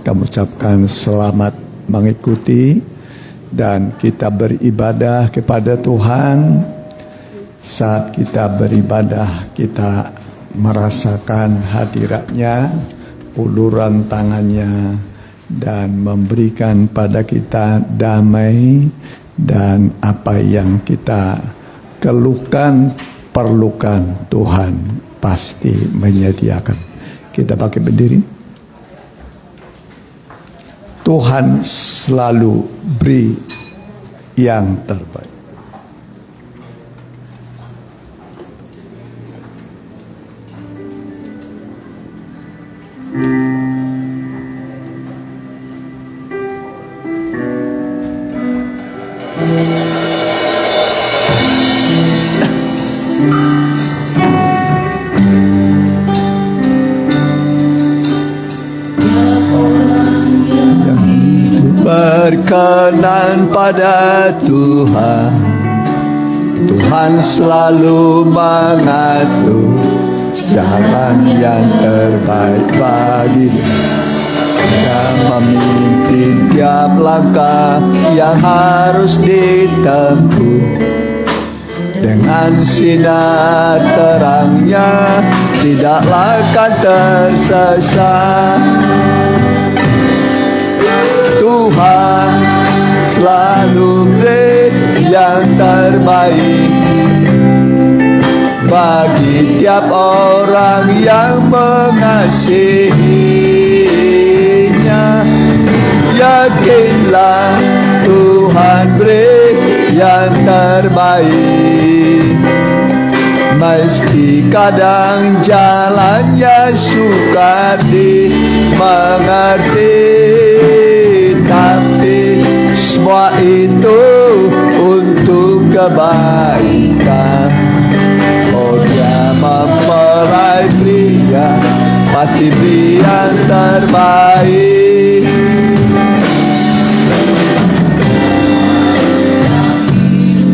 kami ucapkan selamat mengikuti dan kita beribadah kepada Tuhan. Saat kita beribadah, kita merasakan hadiratnya, uluran tangannya, dan memberikan pada kita damai, dan apa yang kita keluhkan, perlukan, Tuhan pasti menyediakan. Kita pakai berdiri. Tuhan selalu beri yang terbaik. Berkenan pada Tuhan, Tuhan selalu mengatur jalan yang terbaik baginya. Dia memimpin tiap langkah yang harus ditempuh. Dengan sinar terangnya tidaklah akan tersesat. Tuhan selalu beri yang terbaik bagi tiap orang yang mengasihinya. Yakinlah Tuhan beri yang terbaik, meski kadang jalannya sukar dimengerti, tapi semua itu untuk kebaikan. Oh, Dia mempelai pria, pasti beri yang terbaik.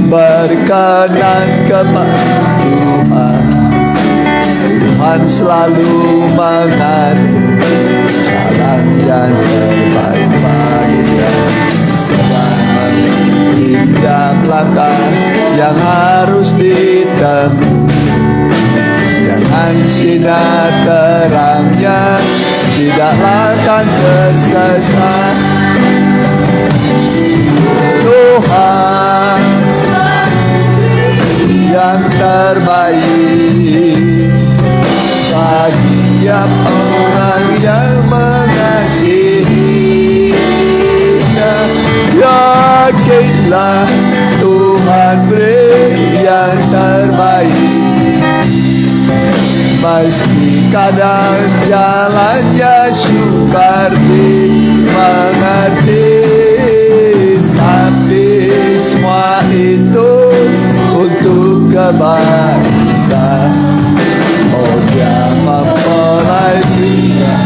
Berkenan kepada Tuhan, Tuhan selalu mengatur jalan yang terbaik baginya. Dan memimpin langkah yang harus ditempuh. Dengan sinar terangnya tidaklah akan tersesat. Tuhan yang terbaik bagi tiap orang yang mengasihinya. Yakinlah Tuhan beri yang terbaik, meski kadang jalannya sukar dimengerti, tapi semua itu untuk kebaikan. Oh, Dia mempelai pria.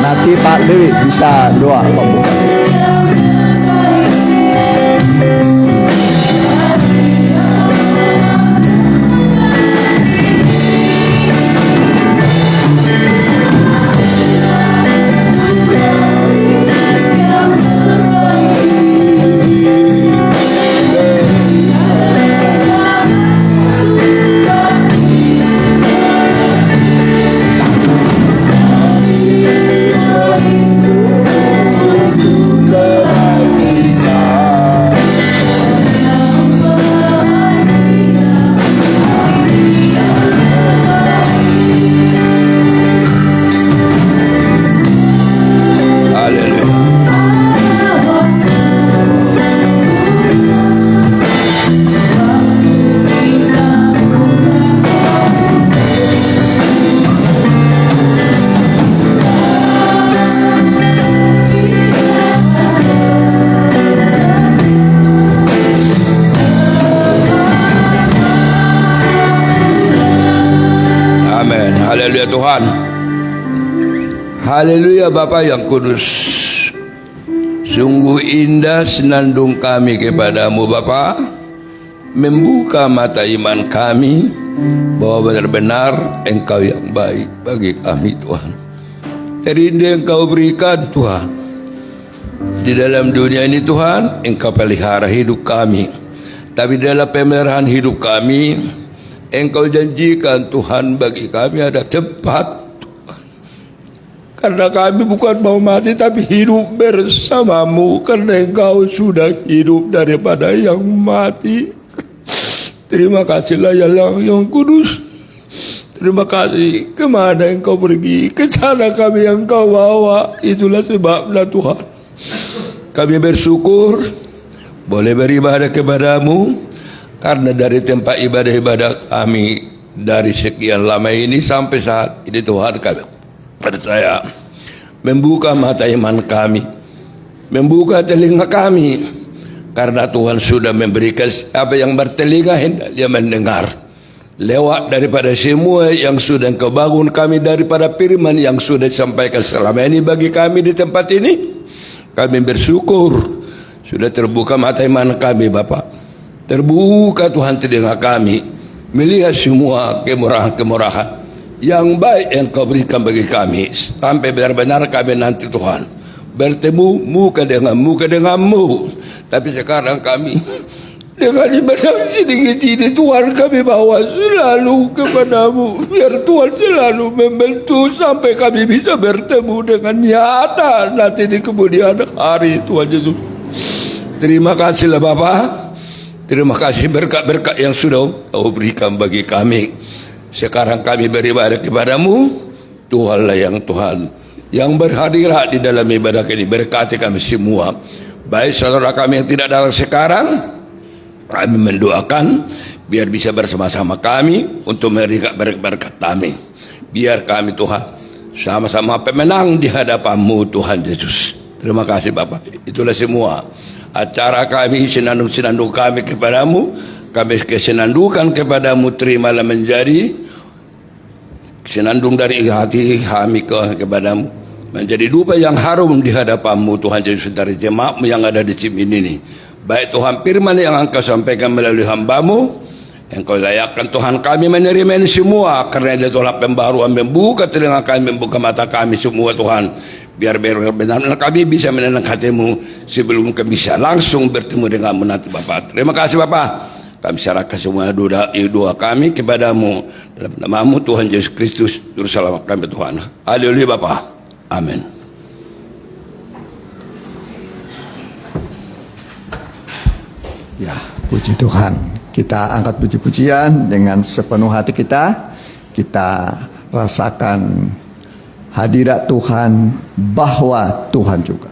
Nanti Pak Dewi bisa doa pembuka. Haleluya Tuhan. Haleluya Bapa yang kudus. Sungguh indah senandung kami kepadamu Bapa. membuka mata iman kami bahwa benar-benar Engkau yang baik bagi kami, Tuhan. Rindu Engkau berikan, Tuhan, di dalam dunia ini, Tuhan, Engkau pelihara hidup kami. Tapi dalam pemeliharaan hidup kami, Engkau janjikan, Tuhan, bagi kami ada tempat, Tuhan. Karena kami bukan mau mati, tapi hidup bersamamu. Karena Engkau sudah hidup daripada yang mati. Terima kasihlah ya Allah yang kudus. Terima kasih. Kemana Engkau pergi, ke sana kami yang Engkau bawa. Itulah sebabnya, Tuhan, kami bersyukur boleh beribadah kepadamu. Karena dari tempat ibadah-ibadah kami dari sekian lama ini sampai saat ini, Tuhan, kami percaya membuka mata iman kami, membuka telinga kami. Karena Tuhan sudah memberikan siapa yang bertelinga hendak dia mendengar. Lewat daripada semua yang sudah Engkau bangun kami, daripada firman yang sudah disampaikan selama ini bagi kami di tempat ini, kami bersyukur sudah terbuka mata iman kami, Bapa. Terbuka, Tuhan, telinga kami melihat semua kemurahan-kemurahan yang baik yang Kau berikan bagi kami, sampai benar-benar kami nanti, Tuhan, bertemu muka dengan muka-denganmu. Tapi sekarang kami dengan ibadah sedikit ini, Tuhan, kami bawa selalu kepadamu. Biar Tuhan selalu membantu sampai kami bisa bertemu dengan nyata nanti di kemudian hari, Tuhan Yesus. Terima kasihlah Bapa. Terima kasih berkat-berkat yang sudah Kau berikan bagi kami. Sekarang kami beribadah kepadamu. Tuhanlah yang Tuhan yang berhadirat di dalam ibadah ini. Berkati kami semua. Baik saudara kami yang tidak datang sekarang, kami mendoakan biar bisa bersama-sama kami untuk memberikan berkat kami. Biar kami, Tuhan, sama-sama pemenang di hadapan-Mu, Tuhan Yesus. Terima kasih Bapak. Itulah semua acara kami, senandung-senandung kami kepadamu. Kami kesenandukan kepadamu, terimalah menjadi senandung dari hati kami kepadamu. Menjadi dupa yang harum di hadapan-Mu, Tuhan Yesus, dari jemaat-Mu yang ada di sini ini. Baik Tuhan, firman yang Engkau sampaikan melalui hamba-Mu, Engkau layakkan, Tuhan, kami menerima ini semua. Karena itu telah pembaruan, membuka telinga kami, membuka mata kami semua, Tuhan. Biar benar-benar kami bisa menenang hati-Mu sebelum kami bisa langsung bertemu dengan-Mu nanti, Bapak. Terima kasih Bapak. Kami serahkan semua doa kami kepadamu. Dalam nama-Mu, Tuhan Yesus Kristus, Juru Selamat kami, Tuhan. Haleluya Bapak. Amin. Ya, puji Tuhan. Kita angkat puji-pujian dengan sepenuh hati kita. Kita rasakan hadirat Tuhan, bahwa Tuhan juga.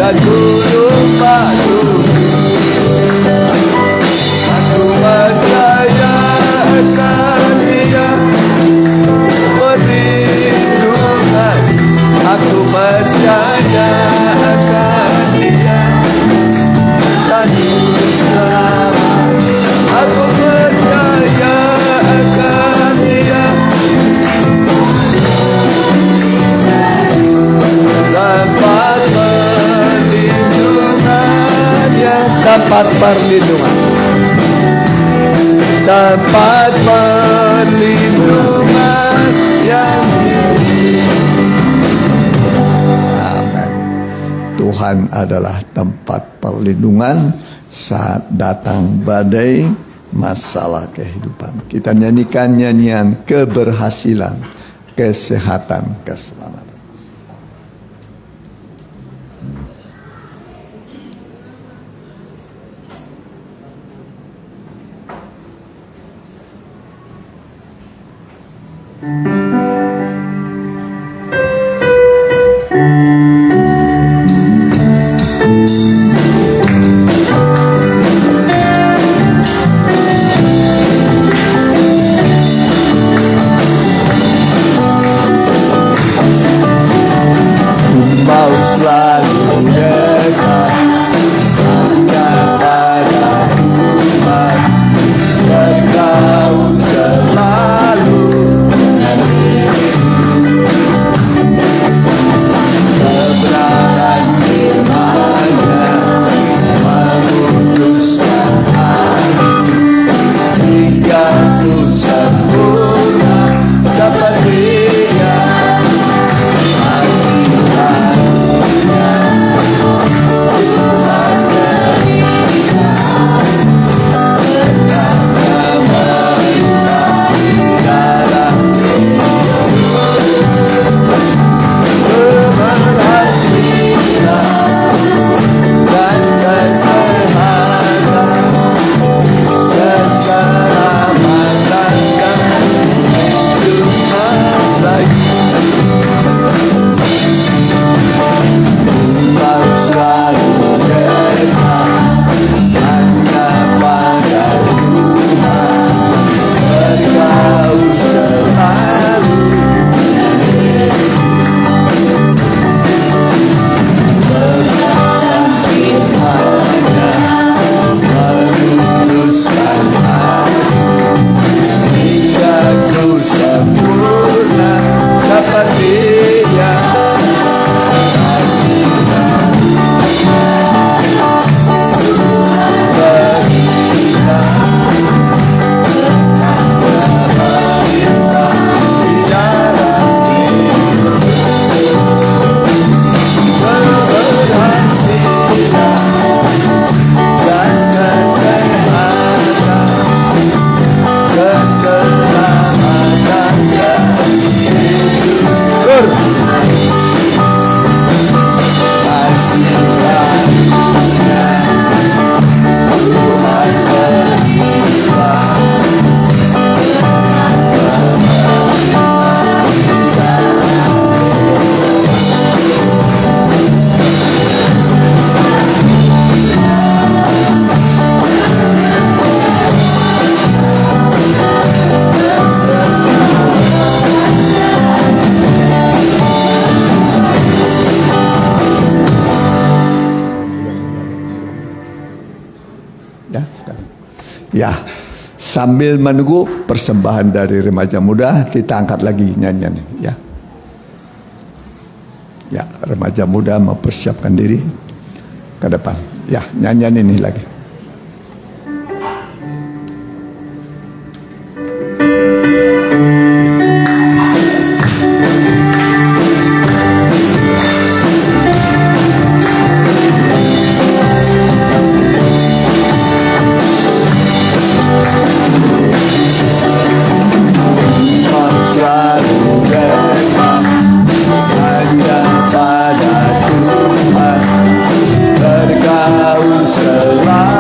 Guru tempat perlindungan. Tempat perlindungan yang amin. Tuhan adalah tempat perlindungan saat datang badai masalah kehidupan. Kita nyanyikan nyanyian keberhasilan, kesehatan, keselamatan. Mau selalu dekat hanya pada Tuhan, Engkau selalu dengan Yesus. Kebenaran firman-Nya memutuskan hati hingga ku sempurna seperti Dia. Ya, sambil menunggu persembahan dari remaja muda, kita angkat lagi nyanyian ini, ya. Ya, remaja muda mempersiapkan diri ke depan. Ya, nyanyian ini lagi. Engkau selalu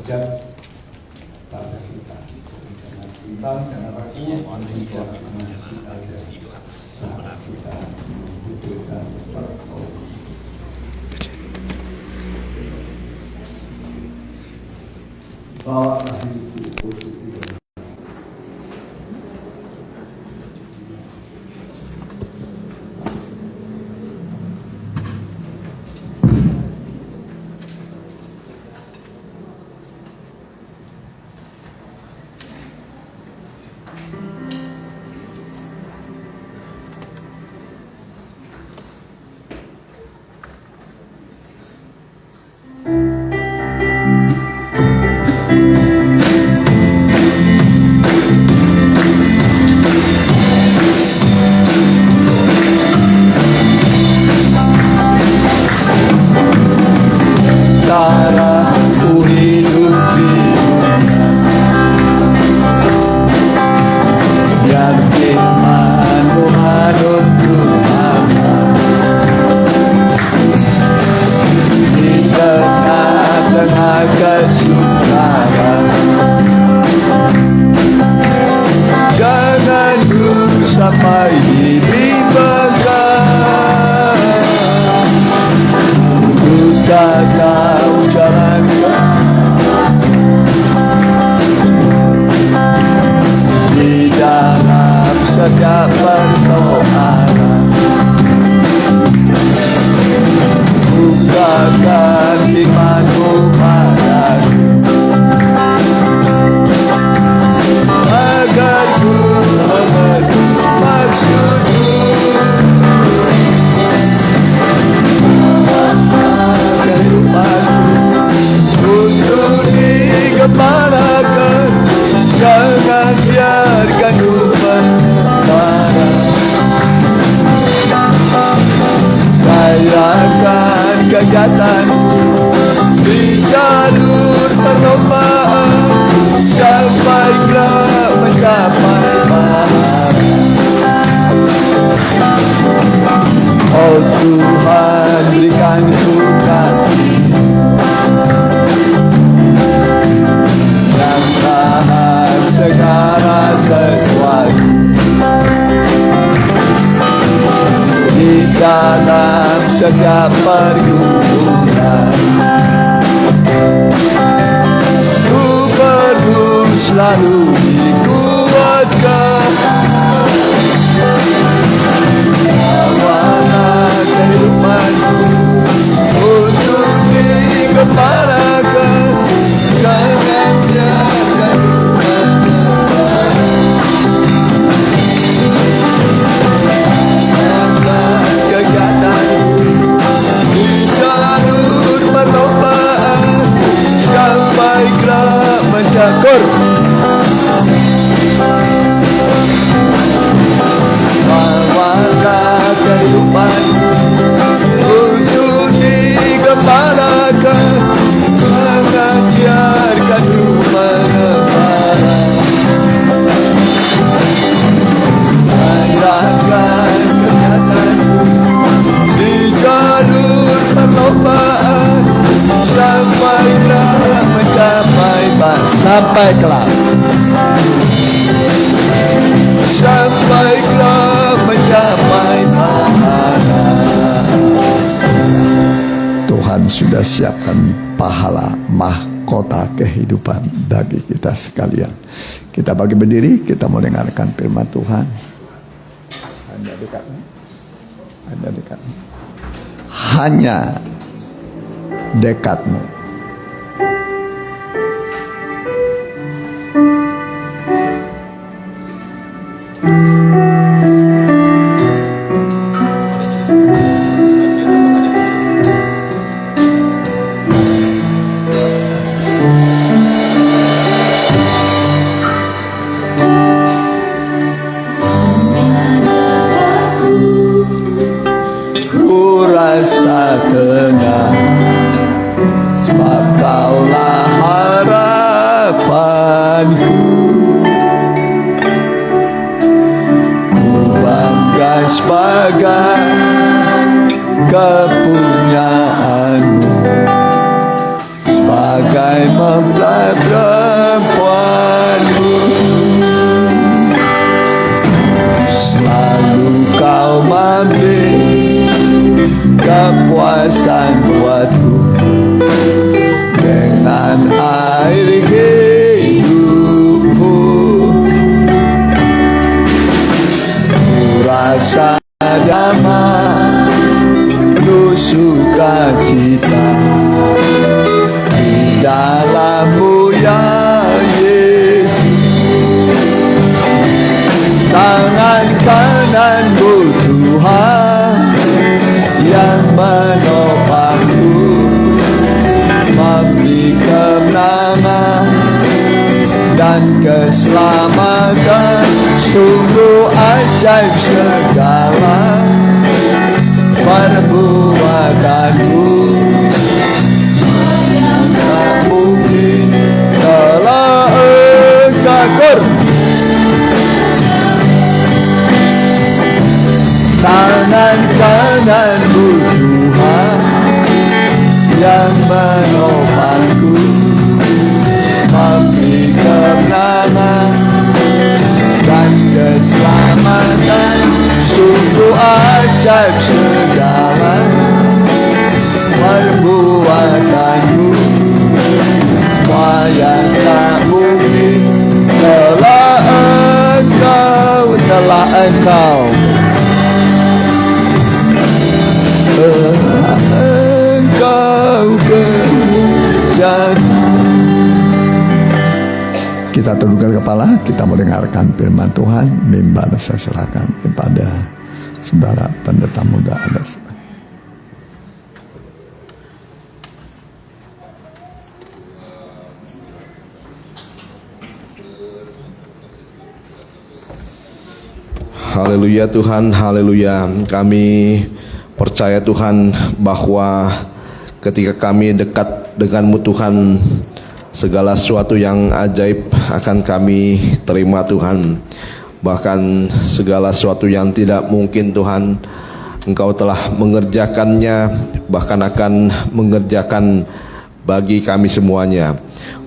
hajat pada kita. Karena kita karena rakyat manusia masih ada saat kita membutuhkan pertolongan. Bawalah hidupku untuk hidup. Cara ku hidup di dunia, biar firman-Mu untuk aman. Di tengah-tengah kesukaran, jangan ku sampai dibimbangkan. Tak tahu jalankan di dalam setiap persoalan. Bukakan firman-Mu padaku agar ku mengerti maksud-Mu. Untuk digembalakan, jangan biarkan ku mentara. Rayakan kegiatanku di jalur perlombaan, sampai kelak mencapai pahala. Oh Tuhan, berikan ku kasih yang tahan segala sesuatu di dalam setiap pergumulan. Ku perlu selalu dikuatkan. Bawalah kehidupanku untuk digembalakan, jangan biarkan ku menentang kegiatanku di jalur perlombaan, sampai kelak mencakur. Bawalah kehidupanku untuk digembalakan, jangan biarkan ku mengembara. Rayakan kegiatanku di jalur perlombaan, sampai kelak mencapai sampai kelak mencapai pahala. Tuhan sudah siapkan pahala mahkota kehidupan bagi kita sekalian. Kita bagi berdiri, kita mau dengarkan firman Tuhan. Anda dekatmu, Anda dekatmu, hanya dekatmu. Ku rasa tenang perempuanmu, selalu kau memberi kepuasan buatku dengan air hidupku. Ku rasa damai, penuh sukacita di dalam-Mu ya Yesus. Tangan kanan-Mu Tuhan yang menopangku, memberi kemenangan dan keselamatan. Sungguh ajaib segala perbuatanmu, tak mungkin telah Engkau. Tangan kanan-Mu Tuhan yang menopangku, memberi kemenangan dan keselamatan. Sungguh ajaib segala perbuatanmu, semua yang tak mungkin telah Engkau kerjakan. Kita tundukkan kepala, kita mendengarkan firman Tuhan. Mimbar saya serahkan kepada saudara pendeta muda. Haleluya Tuhan, haleluya. Kami percaya Tuhan bahwa ketika kami dekat dengan-Mu Tuhan, segala sesuatu yang ajaib akan kami terima Tuhan. Bahkan segala sesuatu yang tidak mungkin Tuhan, Engkau telah mengerjakannya, bahkan akan mengerjakan bagi kami semuanya.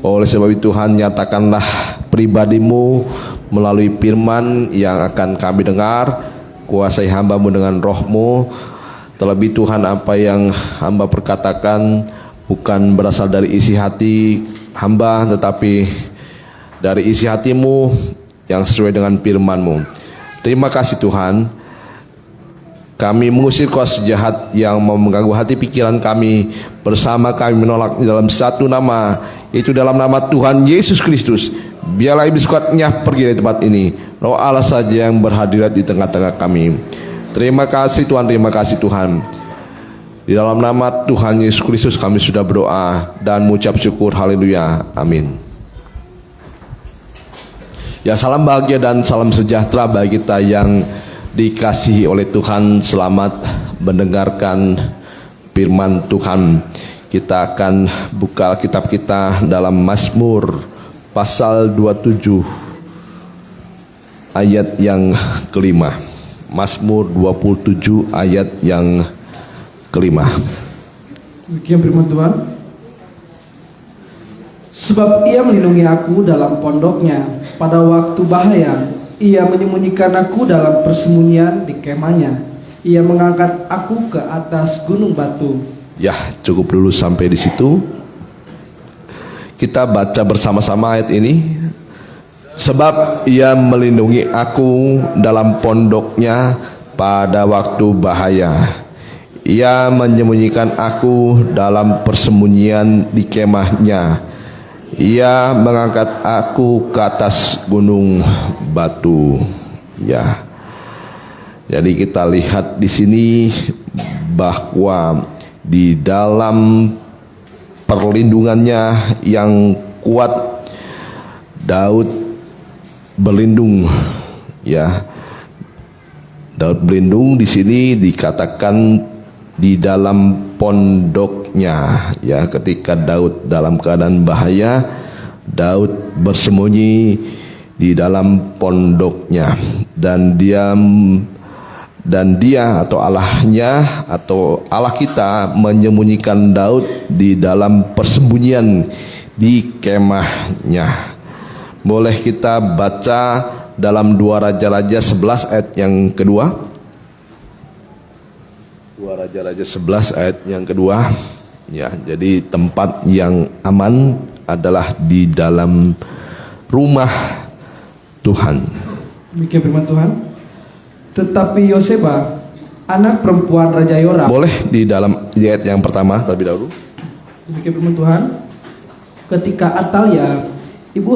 Oleh sebab itu Tuhan, nyatakanlah pribadi-Mu melalui firman yang akan kami dengar. Kuasai hamba-Mu dengan Roh-Mu. Terlebih Tuhan, apa yang hamba perkatakan bukan berasal dari isi hati hamba, tetapi dari isi hati-Mu yang sesuai dengan firman-Mu. Terima kasih Tuhan. Kami mengusir kuasa jahat yang mau mengganggu hati pikiran kami. Bersama kami menolak dalam satu nama, yaitu dalam nama Tuhan Yesus Kristus. Biarlah iblis kuatnya pergi dari tempat ini. Roh Allah saja yang berhadirat di tengah-tengah kami. Terima kasih Tuhan, terima kasih Tuhan. Di dalam nama Tuhan Yesus Kristus kami sudah berdoa dan mengucap syukur. Haleluya, amin. Ya, salam bahagia dan salam sejahtera bagi kita yang dikasihi oleh Tuhan. Selamat mendengarkan firman Tuhan. Kita akan buka kitab kita dalam Mazmur pasal 27 ayat yang kelima. Mazmur 27 ayat yang kelima. Demikian firman Tuhan. Sebab Ia melindungi aku dalam pondoknya, pada waktu bahaya Ia menyembunyikan aku dalam persembunyian di kemahnya. Ia mengangkat aku ke atas gunung batu. Ya, cukup dulu sampai di situ. Kita baca bersama-sama ayat ini. Sebab Ia melindungi aku dalam pondoknya pada waktu bahaya. Ia menyembunyikan aku dalam persembunyian di kemahnya. Ia mengangkat aku ke atas gunung batu. Ya. Jadi kita lihat di sini bahwa di dalam perlindungannya yang kuat, Daud berlindung, ya. Daud berlindung di sini dikatakan di dalam pondoknya, ya. Ketika Daud dalam keadaan bahaya, Daud bersembunyi di dalam pondoknya, dan dia atau Allahnya atau Allah kita menyembunyikan Daud di dalam persembunyian di kemahnya. Boleh kita baca dalam 2 Raja-Raja 11 ayat yang kedua. 2 Raja-Raja 11 ayat yang kedua. Ya, jadi tempat yang aman adalah di dalam rumah Tuhan. Demikian firman Tuhan. Tetapi Yoseba, anak perempuan Raja Yoram. Boleh di dalam ayat yang pertama terlebih dahulu. Demikian firman Tuhan. Ketika Atalia, ibu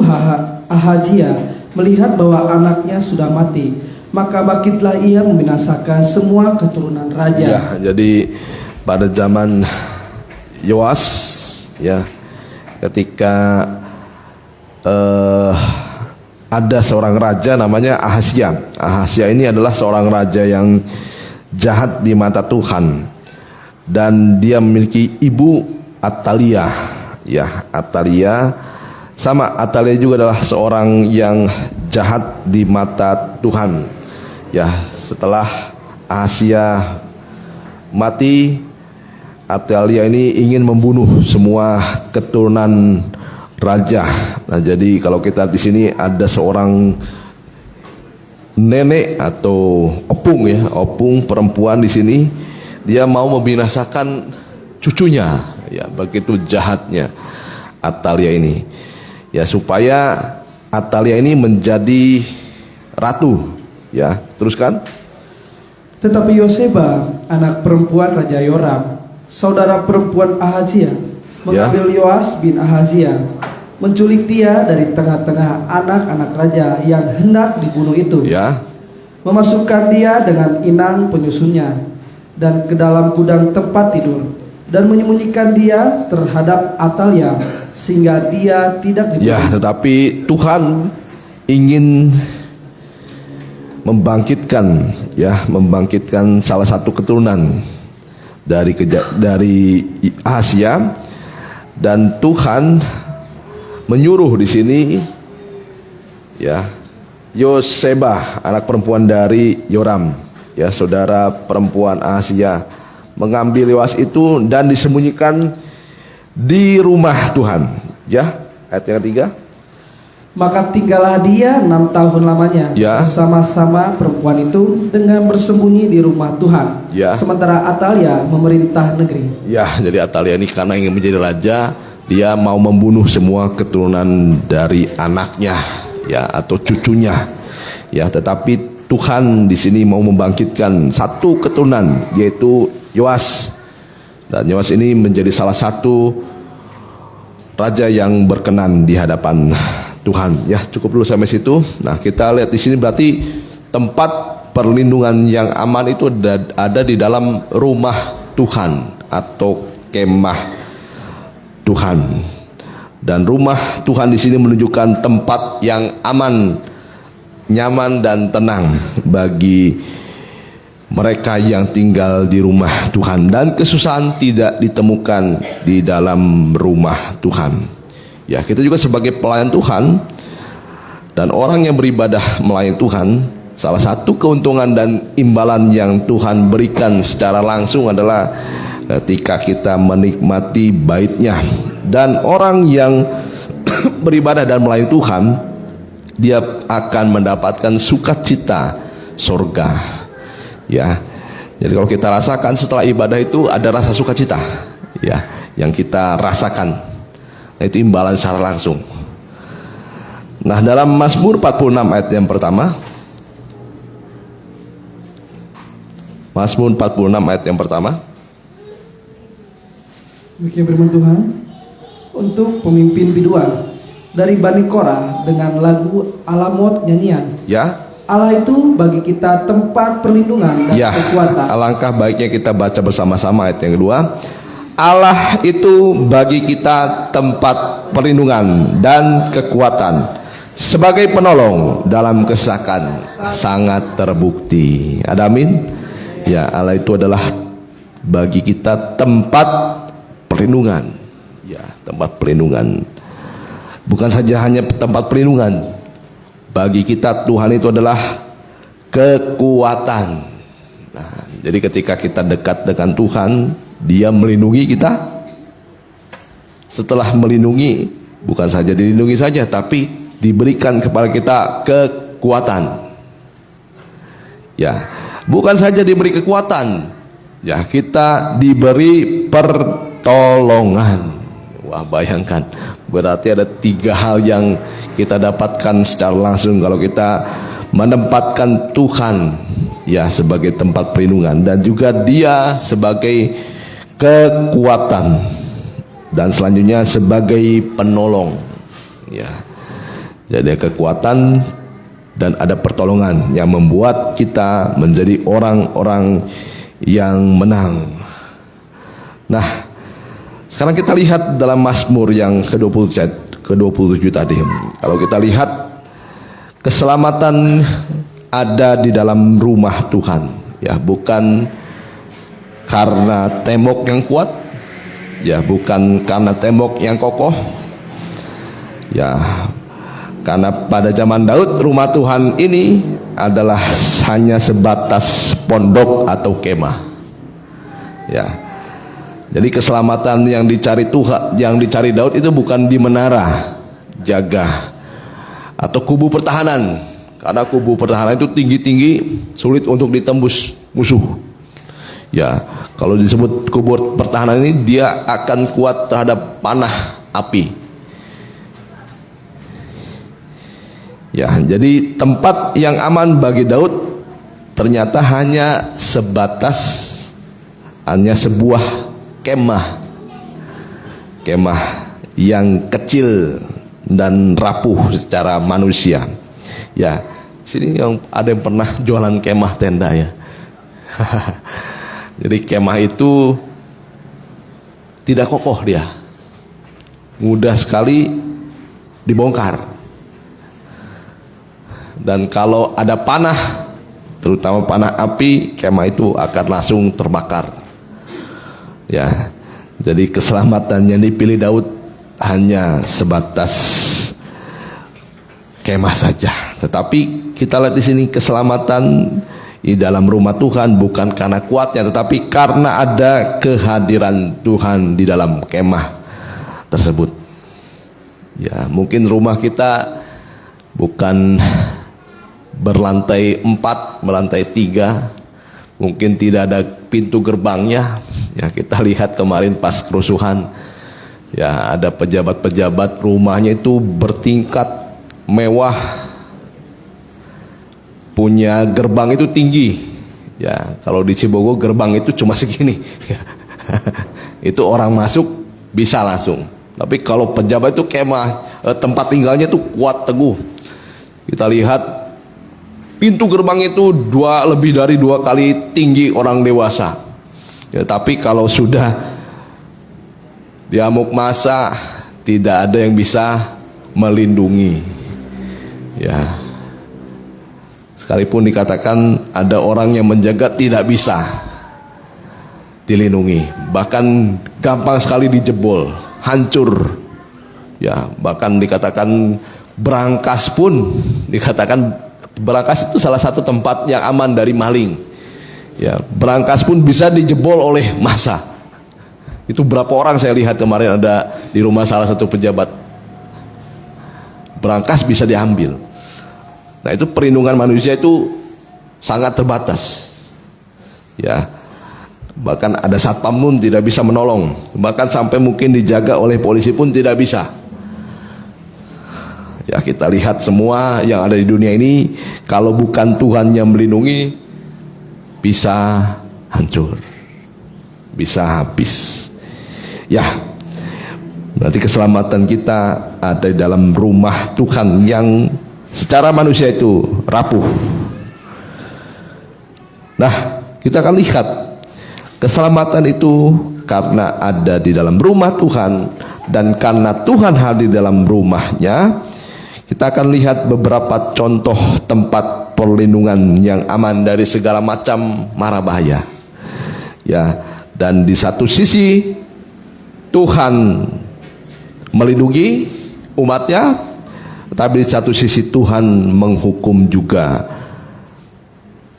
Ahazia, melihat bahwa anaknya sudah mati, maka bangkitlah ia membinasakan semua keturunan raja. Ya, jadi pada zaman Yoas, ya, ketika ada seorang raja namanya Ahazia. Ahazia ini adalah seorang raja yang jahat di mata Tuhan, dan dia memiliki ibu Atalia. Ya, Atalia sama Atalia juga adalah seorang yang jahat di mata Tuhan. Ya, setelah Ahazia mati, Atalia ini ingin membunuh semua keturunan raja. Nah, jadi kalau kita di sini ada seorang nenek atau opung, ya, opung perempuan di sini, dia mau membinasakan cucunya. Ya, begitu jahatnya Atalia ini. Ya, supaya Atalia ini menjadi ratu. Ya, teruskan. Tetapi Yoseba, anak perempuan Raja Yoram, saudara perempuan Ahazia, mengambil Yoas bin Ahazia, menculik dia dari tengah-tengah anak-anak raja yang hendak dibunuh itu. Ya. Memasukkan dia dengan inang penyusunnya dan ke dalam gudang tempat tidur, dan menyembunyikan dia terhadap Atalia sehingga dia tidak dibunuh. Ya, tetapi Tuhan ingin membangkitkan salah satu keturunan dari Ahazia, dan Tuhan menyuruh di sini, ya, Yoseba, anak perempuan dari Yoram, ya, saudara perempuan Ahazia, mengambil Yoas itu dan disembunyikan di rumah Tuhan. Ya, ayat yang ketiga. Maka tinggallah dia 6 tahun lamanya, Ya. bersama-sama perempuan itu dengan bersembunyi di rumah Tuhan. Ya. Sementara Atalia memerintah negeri. Ya, jadi Atalia ini karena ingin menjadi raja, dia mau membunuh semua keturunan dari anaknya, ya, atau cucunya. Ya, tetapi Tuhan di sini mau membangkitkan satu keturunan, yaitu Yoas. Dan Yoas ini menjadi salah satu raja yang berkenan di hadapan Tuhan. Ya, cukup dulu sampai situ. Nah, kita lihat di sini berarti tempat perlindungan yang aman itu ada di dalam rumah Tuhan atau kemah Tuhan. Dan rumah Tuhan di sini menunjukkan tempat yang aman, nyaman dan tenang bagi mereka yang tinggal di rumah Tuhan, dan kesusahan tidak ditemukan di dalam rumah Tuhan. Ya, kita juga sebagai pelayan Tuhan dan orang yang beribadah melayani Tuhan, salah satu keuntungan dan imbalan yang Tuhan berikan secara langsung adalah ketika kita menikmati bait-Nya. Dan orang yang beribadah dan melayani Tuhan, dia akan mendapatkan sukacita surga. Ya, jadi kalau kita rasakan setelah ibadah itu ada rasa sukacita, ya, yang kita rasakan. Nah, itu imbalan secara langsung. Nah, dalam Mazmur 46 ayat yang pertama, Mazmur 46 ayat yang pertama. Demikian firman Tuhan. Untuk pemimpin biduan dari Bani Korah dengan lagu Alamot nyanyian. Ya. Allah itu bagi kita tempat perlindungan dan Ya, kekuatan. alangkah baiknya kita baca bersama-sama ayat yang kedua. Allah itu bagi kita tempat perlindungan dan kekuatan, sebagai penolong dalam kesesakan sangat terbukti. Ada amin? Ya, Allah itu adalah bagi kita tempat perlindungan. Ya, tempat perlindungan. Bukan saja hanya tempat perlindungan, bagi kita Tuhan itu adalah kekuatan. Nah, jadi ketika kita dekat dengan Tuhan, Dia melindungi kita. Setelah melindungi, Bukan saja dilindungi saja, tapi diberikan kepada kita kekuatan. Ya, bukan saja diberi kekuatan, ya, kita diberi pertolongan. Wah, bayangkan, berarti ada 3 hal yang kita dapatkan secara langsung kalau kita menempatkan Tuhan, ya, sebagai tempat perlindungan, dan juga Dia sebagai kekuatan, dan selanjutnya sebagai penolong, ya. Jadi kekuatan dan ada pertolongan yang membuat kita menjadi orang-orang yang menang. Nah, sekarang kita lihat dalam Mazmur yang ke-27 tadi. Kalau kita lihat, keselamatan ada di dalam rumah Tuhan, ya, bukan karena tembok yang kuat, ya, bukan karena tembok yang kokoh, ya, karena pada zaman Daud rumah Tuhan ini adalah hanya sebatas pondok atau kemah, ya. Jadi keselamatan yang dicari Tuhan, yang dicari Daud itu bukan di menara jaga atau kubu pertahanan, karena kubu pertahanan itu tinggi-tinggi, sulit untuk ditembus musuh. Ya, kalau disebut kubu pertahanan ini, dia akan kuat terhadap panah api. Ya, jadi tempat yang aman bagi Daud ternyata hanya sebuah kemah yang kecil dan rapuh secara manusia. Ya, sini yang ada yang pernah jualan kemah tenda, ya. Jadi kemah itu tidak kokoh, dia mudah sekali dibongkar, dan kalau ada panah, terutama panah api, kemah itu akan langsung terbakar. Ya, jadi keselamatan yang dipilih Daud hanya sebatas kemah saja. Tetapi kita lihat di sini keselamatan di dalam rumah Tuhan bukan karena kuatnya, tetapi karena ada kehadiran Tuhan di dalam kemah tersebut. Ya, mungkin rumah kita bukan berlantai 4, berlantai 3, mungkin tidak ada pintu gerbangnya. Ya, kita lihat kemarin pas kerusuhan, ya, ada pejabat-pejabat rumahnya itu bertingkat mewah, punya gerbang itu tinggi. Ya, kalau di Cibogo gerbang itu cuma segini. Itu orang masuk bisa langsung. Tapi kalau pejabat itu kemah, tempat tinggalnya itu kuat teguh. Kita lihat pintu gerbang itu lebih dari 2 kali tinggi orang dewasa. Ya, tapi kalau sudah diamuk massa, tidak ada yang bisa melindungi. Ya, sekalipun dikatakan ada orang yang menjaga, tidak bisa dilindungi. Bahkan gampang sekali dijebol, hancur. Ya, bahkan dikatakan berangkas pun, dikatakan berangkas itu salah satu tempat yang aman dari maling. Ya, berangkas pun bisa dijebol oleh massa. Itu berapa orang saya lihat kemarin ada di rumah salah satu pejabat. Berangkas bisa diambil. Nah, itu perlindungan manusia itu sangat terbatas. Ya, bahkan ada satpam pun tidak bisa menolong. Bahkan sampai mungkin dijaga oleh polisi pun tidak bisa. Ya, kita lihat semua yang ada di dunia ini, kalau bukan Tuhan yang melindungi, bisa hancur, bisa habis. Ya, berarti keselamatan kita ada di dalam rumah Tuhan yang secara manusia itu rapuh. Nah, kita akan lihat keselamatan itu karena ada di dalam rumah Tuhan, dan karena Tuhan hadir dalam rumahnya. Kita akan lihat beberapa contoh tempat perlindungan yang aman dari segala macam mara bahaya. Ya, dan di satu sisi Tuhan melindungi umatnya, tapi di satu sisi Tuhan menghukum juga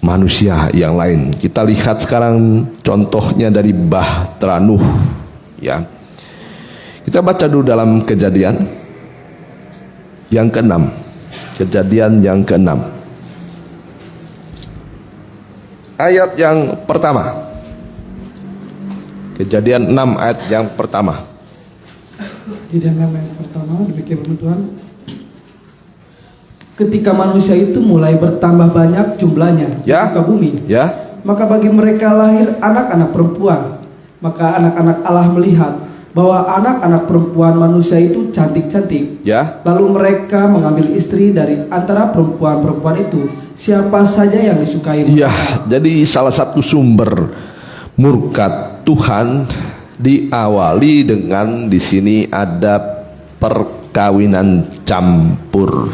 manusia yang lain. Kita lihat sekarang contohnya dari Bahtera Nuh. Ya, kita baca dulu dalam Kejadian yang ke-6. Kejadian yang ke-6. Ayat yang pertama. Kejadian 6 ayat yang pertama. Kejadian 6 ayat pertama, demikian firman Tuhan. Ketika manusia itu mulai bertambah banyak jumlahnya di Ya. muka bumi, Ya. maka bagi mereka lahir anak-anak perempuan. Maka anak-anak Allah melihat bahwa anak-anak perempuan manusia itu cantik-cantik. Ya. Lalu mereka mengambil istri dari antara perempuan-perempuan itu, siapa saja yang disukai Ya, mereka. jadi salah satu sumber murka Tuhan diawali dengan di sini ada perkawinan campur,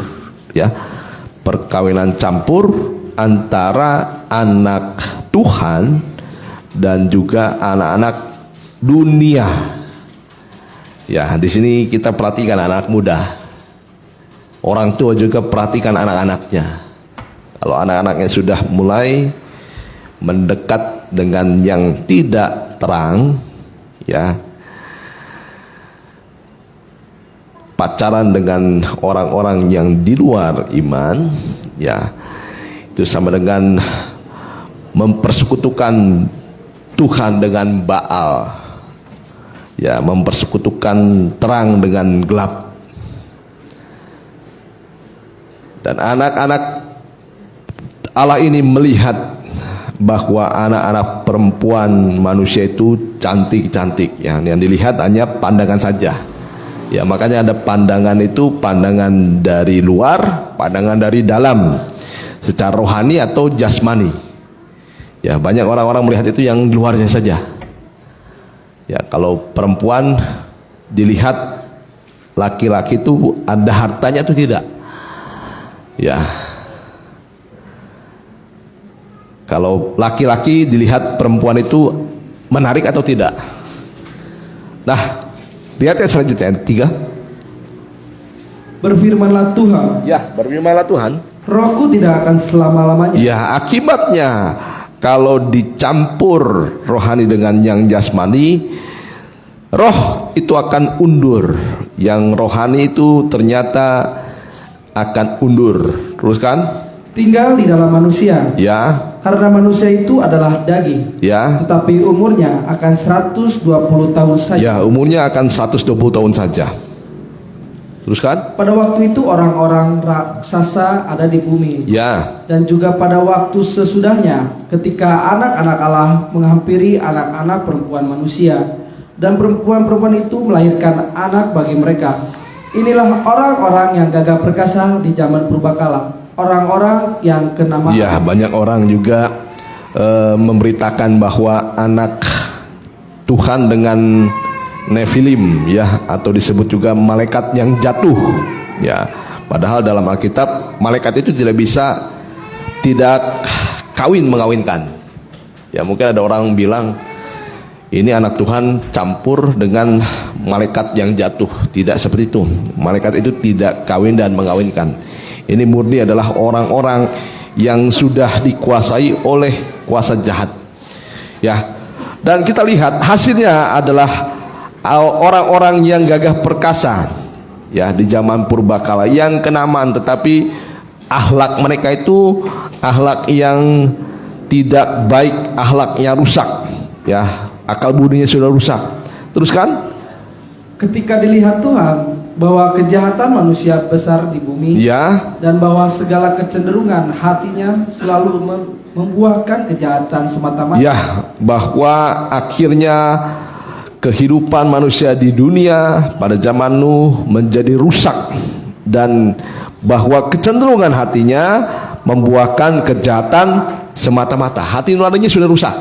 ya. Perkawinan campur antara anak Tuhan dan juga anak-anak dunia. Ya, di sini kita perhatikan anak muda. Orang tua juga perhatikan anak-anaknya. Kalau anak-anaknya sudah mulai mendekat dengan yang tidak terang, ya, pacaran dengan orang-orang yang di luar iman, ya, itu sama dengan mempersekutukan Tuhan dengan Baal, ya, mempersekutukan terang dengan gelap. Dan anak-anak Allah ini melihat bahwa anak-anak perempuan manusia itu cantik-cantik, ya, yang dilihat hanya pandangan saja. Ya, makanya ada pandangan itu, pandangan dari luar, pandangan dari dalam, secara rohani atau jasmani. Ya, banyak orang-orang melihat itu yang luarnya saja. Ya, kalau perempuan dilihat laki-laki itu ada hartanya itu tidak. Ya. Kalau laki-laki dilihat perempuan itu menarik atau tidak. Nah, lihat yang selanjutnya yang 3. Berfirmanlah Tuhan, Ya, berfirmanlah Tuhan. Rohku tidak akan selama-lamanya. Ya, akibatnya kalau dicampur rohani dengan yang jasmani, roh itu akan undur. Yang rohani itu ternyata akan undur. Teruskan. Tinggal di dalam manusia, Ya, karena manusia itu adalah daging, ya. tetapi umurnya akan 120 tahun saja. Ya, umurnya akan 120 tahun saja. Teruskan. Pada waktu itu orang-orang raksasa ada di bumi. Ya, Dan juga pada waktu sesudahnya, ketika anak-anak Allah menghampiri anak-anak perempuan manusia, dan perempuan-perempuan itu melahirkan anak bagi mereka. Inilah orang-orang yang gagah perkasa di zaman purbakala, orang-orang yang kenama. ya, banyak orang juga memberitakan bahwa anak Tuhan dengan Nefilim, ya, atau disebut juga malaikat yang jatuh, ya. Padahal dalam Alkitab malaikat itu tidak mengawinkan. Ya, mungkin ada orang bilang ini anak Tuhan campur dengan malaikat yang jatuh. Tidak seperti itu. Malaikat itu tidak kawin dan mengawinkan. Ini murni adalah orang-orang yang sudah dikuasai oleh kuasa jahat. Ya. Dan kita lihat hasilnya adalah orang-orang yang gagah perkasa, ya, di zaman purbakala yang kenamaan, tetapi akhlak mereka itu akhlak yang tidak baik, akhlak yang rusak, ya, akal budinya sudah rusak. Teruskan. Ketika dilihat Tuhan bahwa kejahatan manusia besar di bumi, Ya, dan bahwa segala kecenderungan hatinya selalu membuahkan kejahatan semata-mata. ya, bahwa akhirnya kehidupan manusia di dunia pada zaman Nuh menjadi rusak, dan bahwa kecenderungan hatinya membuahkan kejahatan semata-mata. Hati nuraninya sudah rusak.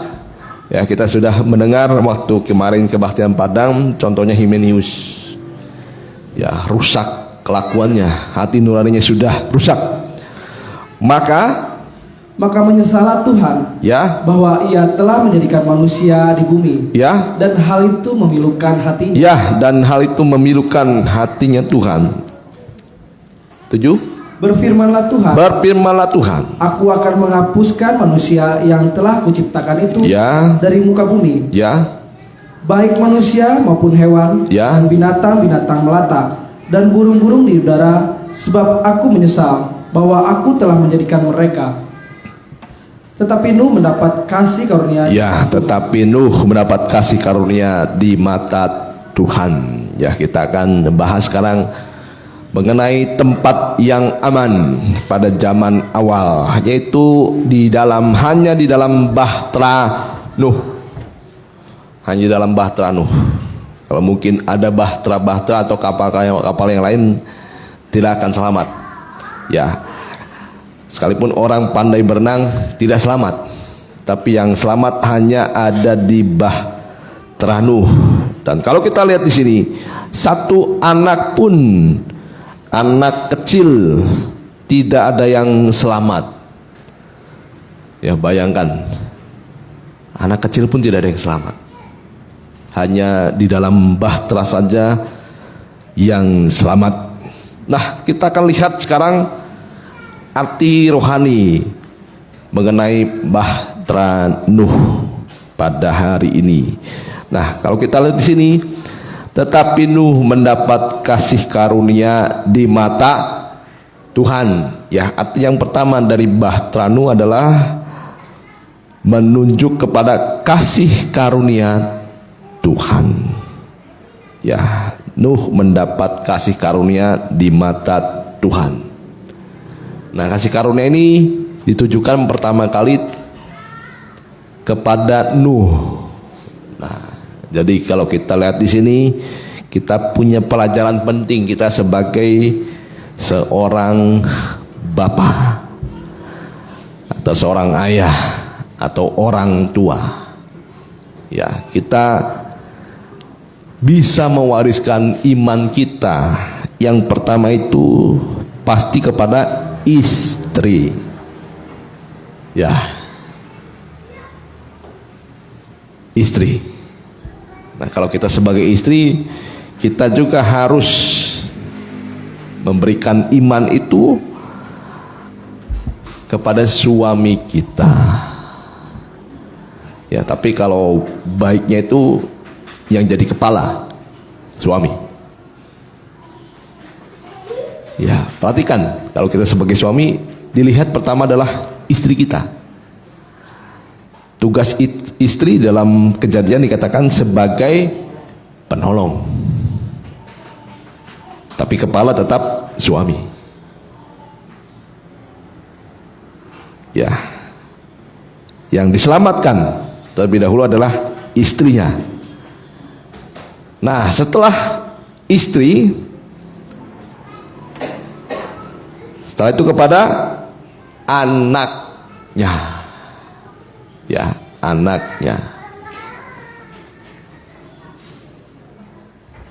Ya, kita sudah mendengar waktu kemarin kebaktian Padang, contohnya Himenius. Ya, rusak kelakuannya, hati nuraninya sudah rusak. Maka menyesalah Tuhan, ya, bahwa ia telah menjadikan manusia di bumi, ya, dan hal itu memilukan hatinya. ya, dan hal itu memilukan hatinya Tuhan. 7. Berfirmanlah Tuhan, Berfirmanlah Tuhan. Aku akan menghapuskan manusia yang telah kuciptakan itu Ya. dari muka bumi, Ya, baik manusia maupun hewan, Ya. dan binatang-binatang melata, dan burung-burung di udara, sebab aku menyesal bahwa aku telah menjadikan mereka. Tetapi Nuh mendapat kasih karunia. Ya, tetapi Nuh mendapat kasih karunia di mata Tuhan. Ya, kita akan bahas sekarang mengenai tempat yang aman pada zaman awal, yaitu hanya di dalam bahtera Nuh. Hanya di dalam bahtera Nuh. Kalau mungkin ada bahtera atau kapal yang lain, tidak akan selamat. Ya, sekalipun orang pandai berenang tidak selamat, tapi yang selamat hanya ada di bahtera Nuh. Dan kalau kita lihat di sini, satu anak pun, anak kecil, tidak ada yang selamat. Ya, bayangkan, anak kecil pun tidak ada yang selamat. Hanya di dalam bahtera saja yang selamat. Nah, kita akan lihat sekarang arti rohani mengenai bahtera Nuh pada hari ini. Nah, kalau kita lihat di sini, tetapi Nuh mendapat kasih karunia di mata Tuhan. Ya, arti yang pertama dari bahtera Nuh adalah menunjuk kepada kasih karunia Tuhan. Ya, Nuh mendapat kasih karunia di mata Tuhan. Nah, kasih karunia ini ditujukan pertama kali kepada Nuh. Nah, jadi kalau kita lihat di sini, kita punya pelajaran penting, kita sebagai seorang bapak atau seorang ayah atau orang tua. Ya, kita bisa mewariskan iman kita. Yang pertama itu pasti kepada istri. Ya, istri. Nah, kalau kita sebagai istri, kita juga harus memberikan iman itu kepada suami kita. Ya, tapi kalau baiknya itu yang jadi kepala suami. Ya, perhatikan, kalau kita sebagai suami, dilihat pertama adalah istri kita. Tugas istri dalam Kejadian dikatakan sebagai penolong, tapi kepala tetap suami. Ya, yang diselamatkan terlebih dahulu adalah istrinya. Nah, setelah istri, setelah itu kepada anaknya. Ya, anaknya.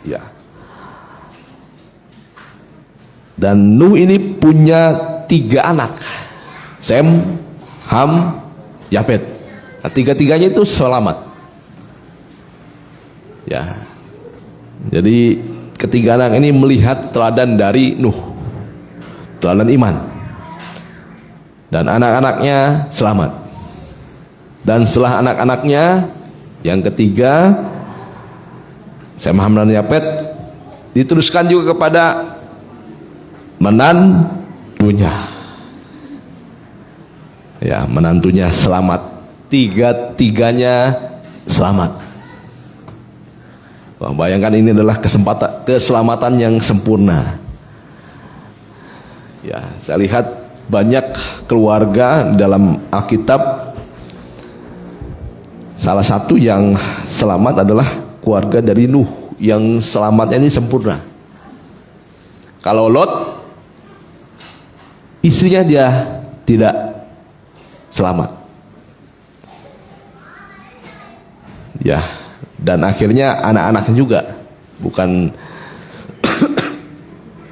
Ya. Dan Nuh ini punya 3 anak, Sem, Ham, Yafet. Nah, 3-tiganya itu selamat. Ya. Jadi ketiga anak ini melihat teladan dari Nuh, teladan iman, dan anak-anaknya selamat. Dan setelah anak-anaknya yang ketiga, Sem, Ham, dan Yafet, diteruskan juga kepada menantunya. Ya, menantunya selamat. 3-tiganya selamat. Wah, bayangkan, ini adalah keselamatan yang sempurna. Ya, saya lihat banyak keluarga dalam Alkitab, salah satu yang selamat adalah keluarga dari Nuh, yang selamatnya ini sempurna. Kalau Lot, istrinya dia tidak selamat. Ya, dan akhirnya anak-anaknya juga bukan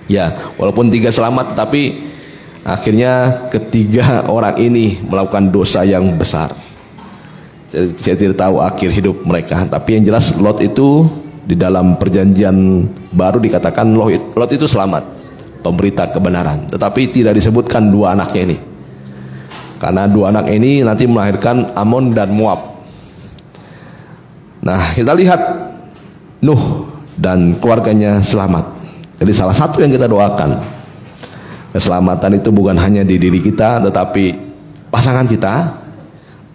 ya, walaupun 3 selamat, tetapi akhirnya ketiga orang ini melakukan dosa yang besar. Saya tidak tahu akhir hidup mereka, tapi yang jelas Lot itu di dalam perjanjian baru dikatakan Lot itu selamat, pemberita kebenaran. Tetapi tidak disebutkan 2 anaknya ini, karena 2 anak ini nanti melahirkan Amon dan Moab. Nah, kita lihat Nuh dan keluarganya selamat. Jadi salah satu yang kita doakan, Keselamatan itu bukan hanya di diri kita, tetapi pasangan kita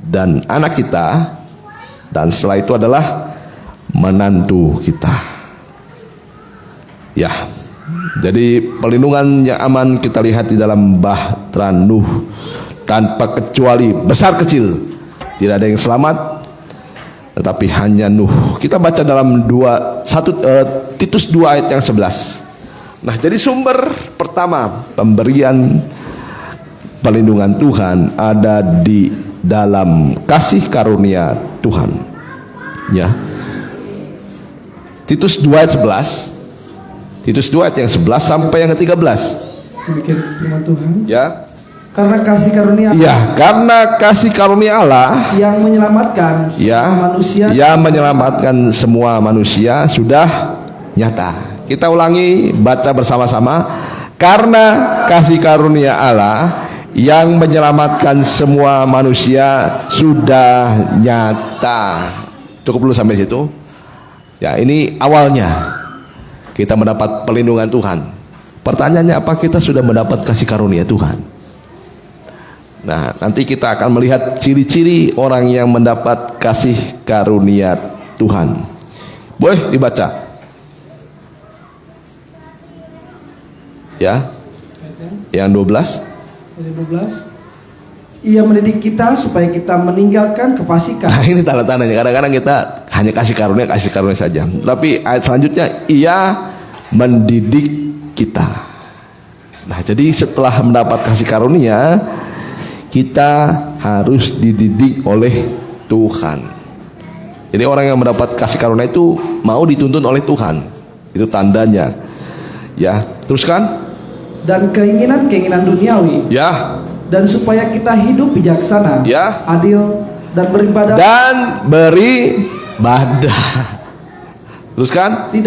dan anak kita, dan setelah itu adalah menantu kita. Ya, jadi perlindungan yang aman kita lihat di dalam Bahtera Nuh, tanpa kecuali besar kecil tidak ada yang selamat, tetapi hanya Nuh. Kita baca dalam Titus 2 ayat yang 11. Nah, jadi sumber pertama pemberian perlindungan Tuhan ada di dalam kasih karunia Tuhan. Ya. Titus 2 ayat 11. Titus 2 ayat yang 11 sampai yang ke-13. Demikian firman Tuhan. Ya. Karena kasih karunia Ya, karena kasih karunia Allah yang menyelamatkan semua manusia, yang menyelamatkan semua manusia sudah nyata. Kita ulangi, baca bersama-sama. Karena kasih karunia Allah yang menyelamatkan semua manusia sudah nyata. Cukup dulu sampai situ. Ya, ini awalnya kita mendapat perlindungan Tuhan. Pertanyaannya, apa kita sudah mendapat kasih karunia Tuhan? Nah, nanti kita akan melihat ciri-ciri orang yang mendapat kasih karunia Tuhan. Boleh dibaca? Ya. Yang 12. Ia mendidik kita supaya kita meninggalkan kefasikan. Nah, ini tanda-tandanya. Kadang-kadang kita hanya kasih karunia saja. Tapi ayat selanjutnya, ia mendidik kita. Nah, jadi setelah mendapat kasih karunia, kita harus dididik oleh Tuhan. Jadi orang yang mendapat kasih karunia itu mau dituntun oleh Tuhan. Itu tandanya. Ya, teruskan. Dan keinginan-keinginan duniawi. Ya. Dan supaya kita hidup bijaksana, Ya. adil, dan beribadah. Dan beribadah. Teruskan. Di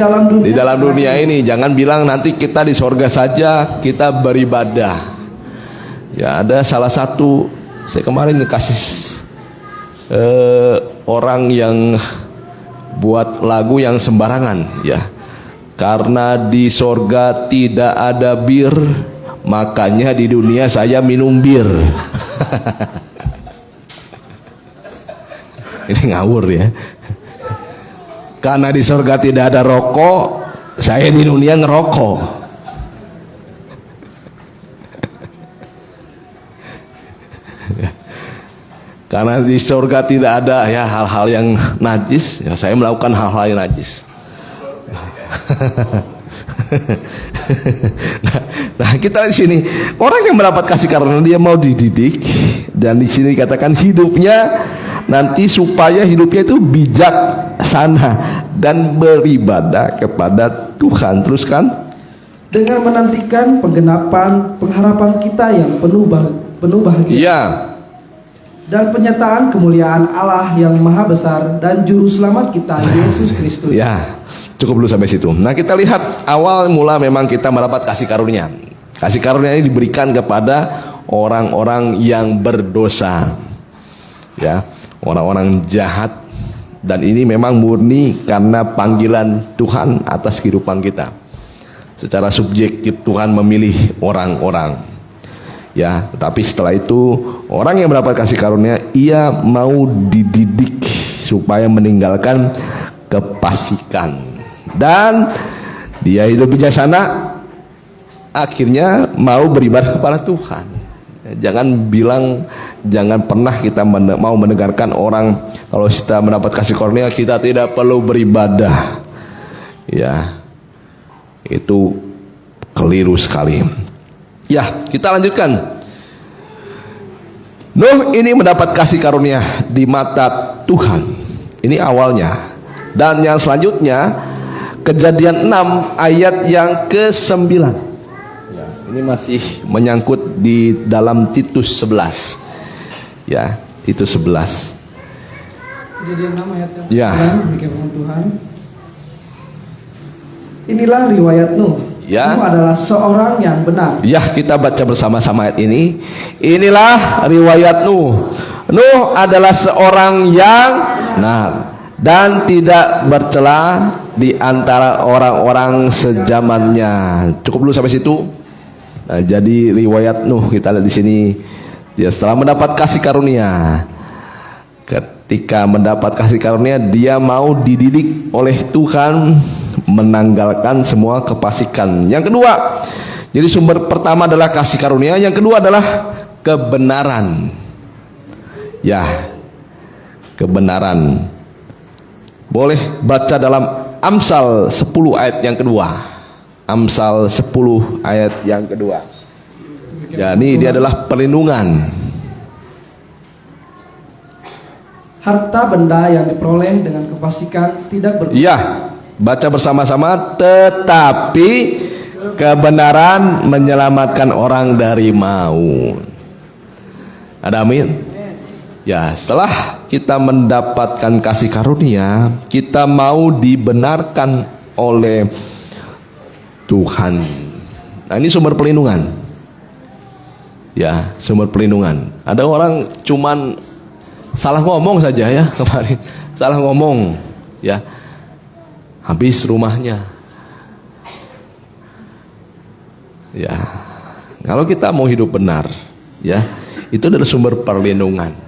dalam dunia ini, jangan bilang nanti kita di sorga saja kita beribadah. Ya, ada salah satu, saya kemarin ngekasih orang yang buat lagu yang sembarangan, ya. Karena di sorga tidak ada bir, makanya di dunia saya minum bir. Ini ngawur ya. Karena di sorga tidak ada rokok, saya di dunia ngerokok. Karena di sorga tidak ada ya hal-hal yang najis, ya saya melakukan hal-hal yang najis. Nah, kita di sini orang yang mendapat kasih karunia, dia mau dididik, dan di sini dikatakan hidupnya nanti supaya hidupnya itu bijaksana dan beribadah kepada Tuhan. Teruskan. Dengan menantikan penggenapan pengharapan kita yang penuh bahagia. Iya. Dan penyataan kemuliaan Allah yang maha besar dan juru selamat kita Yesus Kristus. Ya, cukup dulu sampai situ. Nah, kita lihat awal mula memang kita mendapat kasih karunia. Kasih karunia ini diberikan kepada orang-orang yang berdosa, ya, orang-orang jahat. Dan ini memang murni karena panggilan Tuhan atas kehidupan kita. Secara subjektif Tuhan memilih orang-orang. Ya, tapi setelah itu orang yang mendapat kasih karunia, ia mau dididik supaya meninggalkan kefasikan, dan dia hidup bijaksana, akhirnya mau beribadah kepada Tuhan. Jangan pernah kita mau mendengarkan orang kalau kita mendapat kasih karunia kita tidak perlu beribadah. Ya, itu keliru sekali. Ya, kita lanjutkan. Nuh ini mendapat kasih karunia di mata Tuhan. Ini awalnya. Dan yang selanjutnya, Kejadian 6 ayat yang ke-9. Ya, ini masih menyangkut di dalam Titus 11. Ya, Titus 11. Kejadian 6 ayat yang Ya. ke-9, Tuhan. Inilah riwayat Nuh. Ya. Nuh adalah seorang yang benar. Ya, kita baca bersama-sama ayat ini. Inilah riwayat Nuh. Nuh adalah seorang yang benar dan tidak bercela di antara orang-orang sezamannya. Cukup dulu sampai situ. Nah, jadi riwayat Nuh kita lihat di sini, dia setelah mendapat kasih karunia, ketika mendapat kasih karunia dia mau dididik oleh Tuhan, menanggalkan semua kefasikan. Yang kedua, jadi sumber pertama adalah kasih karunia, yang kedua adalah kebenaran. Ya, kebenaran. Boleh baca dalam Amsal 10 ayat yang kedua. Amsal 10 ayat yang kedua. Ya, ini dia adalah perlindungan. Harta benda yang diperoleh dengan kefasikan tidak berguna. Iya, baca bersama-sama. Tetapi kebenaran menyelamatkan orang dari maut. Ada amin? Ya, setelah kita mendapatkan kasih karunia, kita mau dibenarkan oleh Tuhan. Nah, ini sumber perlindungan. Ya, sumber perlindungan. Ada orang cuman salah ngomong saja ya kemarin. Salah ngomong, ya. Habis rumahnya. Ya. Kalau kita mau hidup benar, ya, itu adalah sumber perlindungan.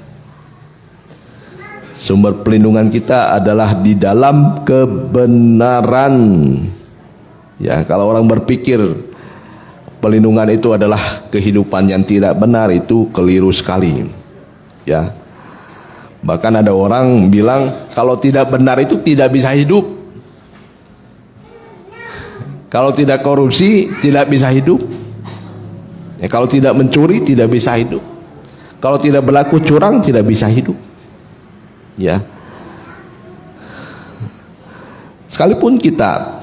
Sumber perlindungan kita adalah di dalam kebenaran. Ya, kalau orang berpikir perlindungan itu adalah kehidupan yang tidak benar, itu keliru sekali. Ya. Bahkan ada orang bilang kalau tidak benar itu tidak bisa hidup. Kalau tidak korupsi tidak bisa hidup. Ya, kalau tidak mencuri tidak bisa hidup. Kalau tidak berlaku curang tidak bisa hidup. Ya. Sekalipun kita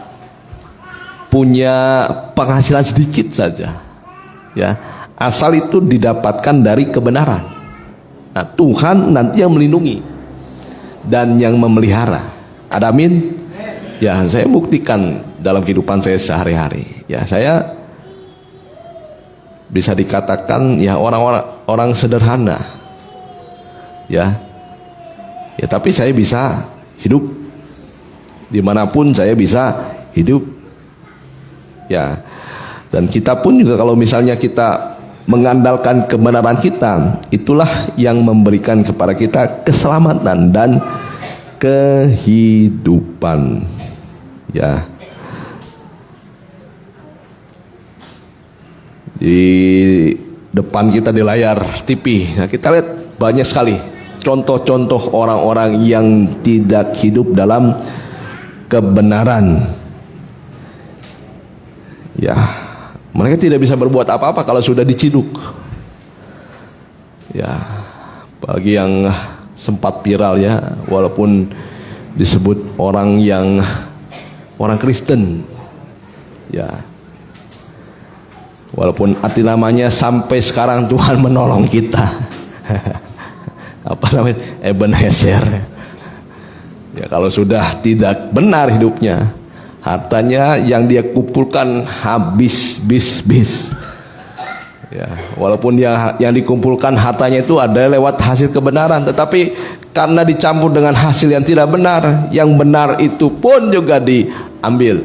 punya penghasilan sedikit saja, ya, asal itu didapatkan dari kebenaran. Nah, Tuhan nanti yang melindungi dan yang memelihara. Ada amin? Ya, saya buktikan dalam kehidupan saya sehari-hari. Ya, saya bisa dikatakan ya orang sederhana. Ya. Ya, tapi saya bisa hidup dimanapun saya bisa hidup. Ya, dan kita pun juga kalau misalnya kita mengandalkan kebenaran kita, itulah yang memberikan kepada kita keselamatan dan kehidupan. Ya. Di depan kita di layar TV, nah, kita lihat banyak sekali contoh-contoh orang-orang yang tidak hidup dalam kebenaran. Ya, mereka tidak bisa berbuat apa-apa kalau sudah diciduk. Ya, bagi yang sempat viral ya, walaupun disebut orang Kristen. Ya. Walaupun arti namanya sampai sekarang Tuhan menolong kita. Apa namanya? Ebenezer. Ya, kalau sudah tidak benar hidupnya, hartanya yang dia kumpulkan habis bis. Ya, walaupun yang dikumpulkan hartanya itu ada lewat hasil kebenaran, tetapi karena dicampur dengan hasil yang tidak benar, yang benar itu pun juga diambil.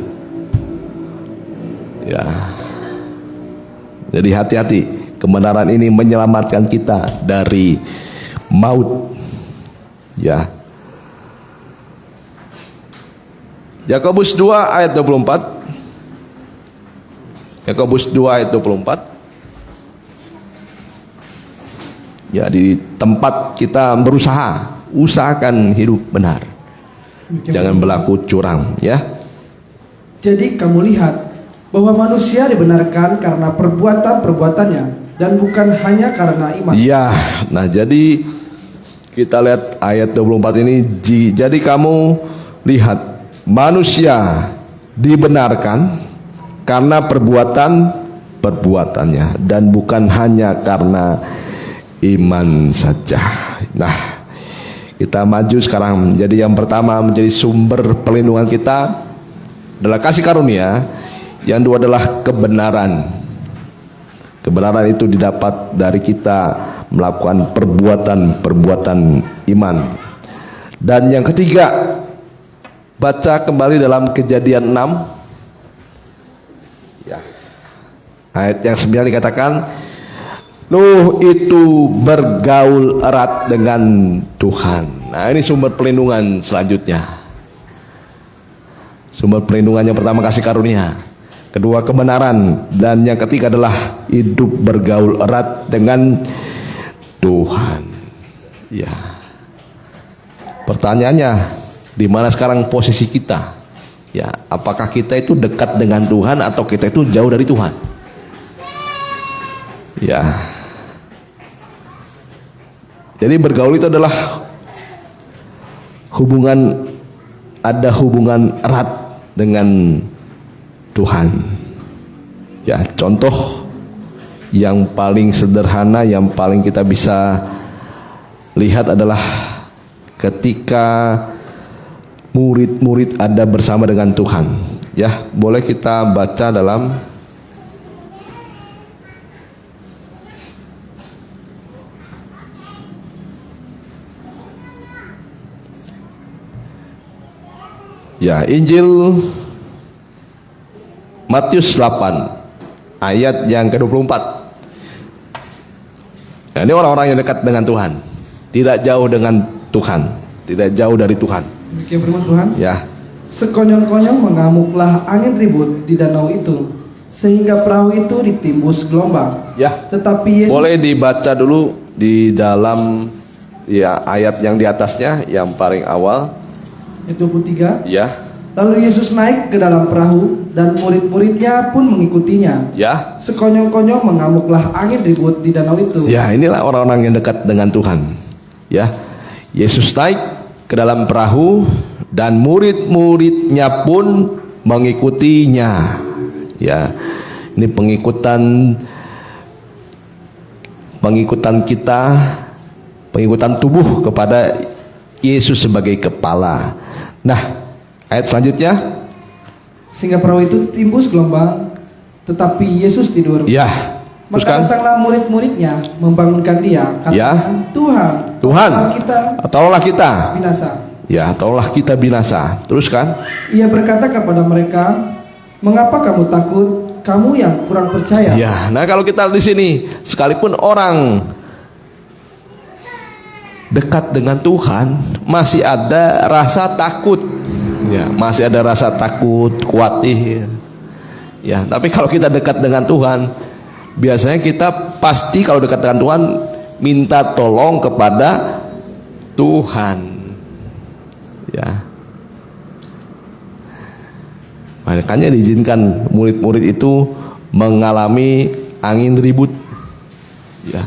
Ya. Jadi hati-hati, kebenaran ini menyelamatkan kita dari maut. Ya. Yakobus 2 ayat 24. Yakobus 2 ayat 24. Ya, di tempat kita berusaha, usahakan hidup benar. Jangan berlaku curang, ya. Jadi kamu lihat bahwa manusia dibenarkan karena perbuatan-perbuatannya dan bukan hanya karena iman. Iya, nah jadi kita lihat ayat 24 ini. Jadi kamu lihat manusia dibenarkan karena perbuatannya dan bukan hanya karena iman saja. Nah, kita maju sekarang. Jadi yang pertama menjadi sumber perlindungan kita adalah kasih karunia. Yang dua adalah kebenaran. Kebenaran itu didapat dari kita melakukan perbuatan iman. Dan yang ketiga, baca kembali dalam Kejadian 6. Ya. Ayat yang 9 dikatakan Nuh itu bergaul erat dengan Tuhan. Nah, ini sumber perlindungan selanjutnya. Sumber perlindungan yang pertama kasih karunia, kedua kebenaran, dan yang ketiga adalah hidup bergaul erat dengan Tuhan. Ya. Pertanyaannya, di mana sekarang posisi kita? Ya, apakah kita itu dekat dengan Tuhan atau kita itu jauh dari Tuhan? Ya. Jadi bergaul itu adalah ada hubungan erat dengan Tuhan. Ya, contoh yang paling sederhana yang paling kita bisa lihat adalah ketika murid-murid ada bersama dengan Tuhan. Ya, boleh kita baca dalam Injil Matius 8 ayat yang ke-24. Nah, ini orang-orang yang dekat dengan Tuhan, tidak jauh dengan Tuhan, tidak jauh dari Tuhan. Demikian firman Tuhan. Ya. Sekonyong-konyong mengamuklah angin ribut di danau itu, sehingga perahu itu ditimbus gelombang. Ya. Tetapi Yesus, boleh dibaca dulu di dalam ayat yang di atasnya, yang paling awal. ayat 23. Ya. Lalu Yesus naik ke dalam perahu dan murid-muridnya pun mengikutinya. Ya. Sekonyong-konyong mengamuklah angin ribut di danau itu. Ya, inilah orang-orang yang dekat dengan Tuhan. Ya. Yesus naik ke dalam perahu dan murid-muridnya pun mengikutinya. Ya. Ini pengikutan kita, pengikutan tubuh kepada Yesus sebagai kepala. Nah, ayat selanjutnya, sehingga perahu itu timbus gelombang, tetapi Yesus tidur. ya, Maka teruskan. datanglah murid-muridnya membangunkan dia, katakan, Ya. Tuhan, tolonglah kita. binasa. Ya, tolonglah kita binasa. Teruskan. Ia berkata kepada mereka, mengapa kamu takut, kamu yang kurang percaya? Ya, nah kalau kita di sini, sekalipun orang dekat dengan Tuhan, masih ada rasa takut. Ya, masih ada rasa takut, khawatir. Ya, tapi kalau kita dekat dengan Tuhan, biasanya kita pasti kalau dekat dengan Tuhan minta tolong kepada Tuhan. Ya. Makanya diizinkan murid-murid itu mengalami angin ribut. Ya.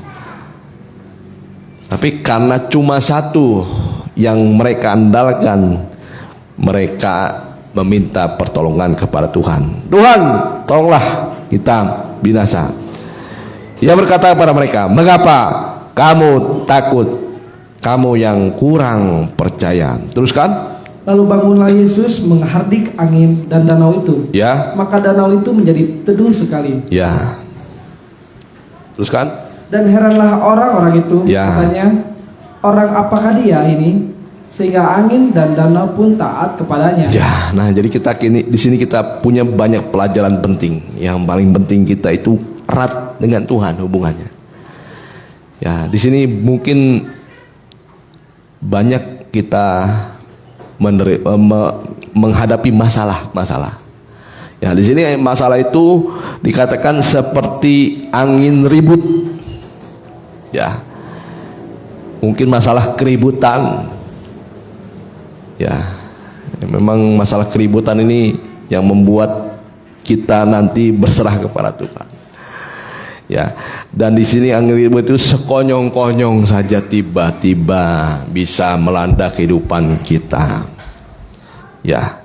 Tapi karena cuma satu yang mereka andalkan, mereka meminta pertolongan kepada Tuhan. Tuhan, tolonglah kita binasa. Ia berkata kepada mereka, mengapa kamu takut, kamu yang kurang percaya? Teruskan. Lalu bangunlah Yesus menghardik angin dan danau itu. Ya. Maka danau itu menjadi teduh sekali. Ya. Teruskan. Dan heranlah orang-orang itu, Ya. katanya, orang apakah dia ini, sehingga angin dan danau pun taat kepadanya. Ya, nah jadi kita di sini kita punya banyak pelajaran penting. Yang paling penting kita itu erat dengan Tuhan hubungannya. Ya, di sini mungkin banyak kita menghadapi masalah-masalah. Ya, di sini masalah itu dikatakan seperti angin ribut. Ya, mungkin masalah keributan. Ya, memang masalah keributan ini yang membuat kita nanti berserah kepada Tuhan. Ya, dan di sini angin ribut itu sekonyong-konyong saja tiba-tiba bisa melanda kehidupan kita. Ya.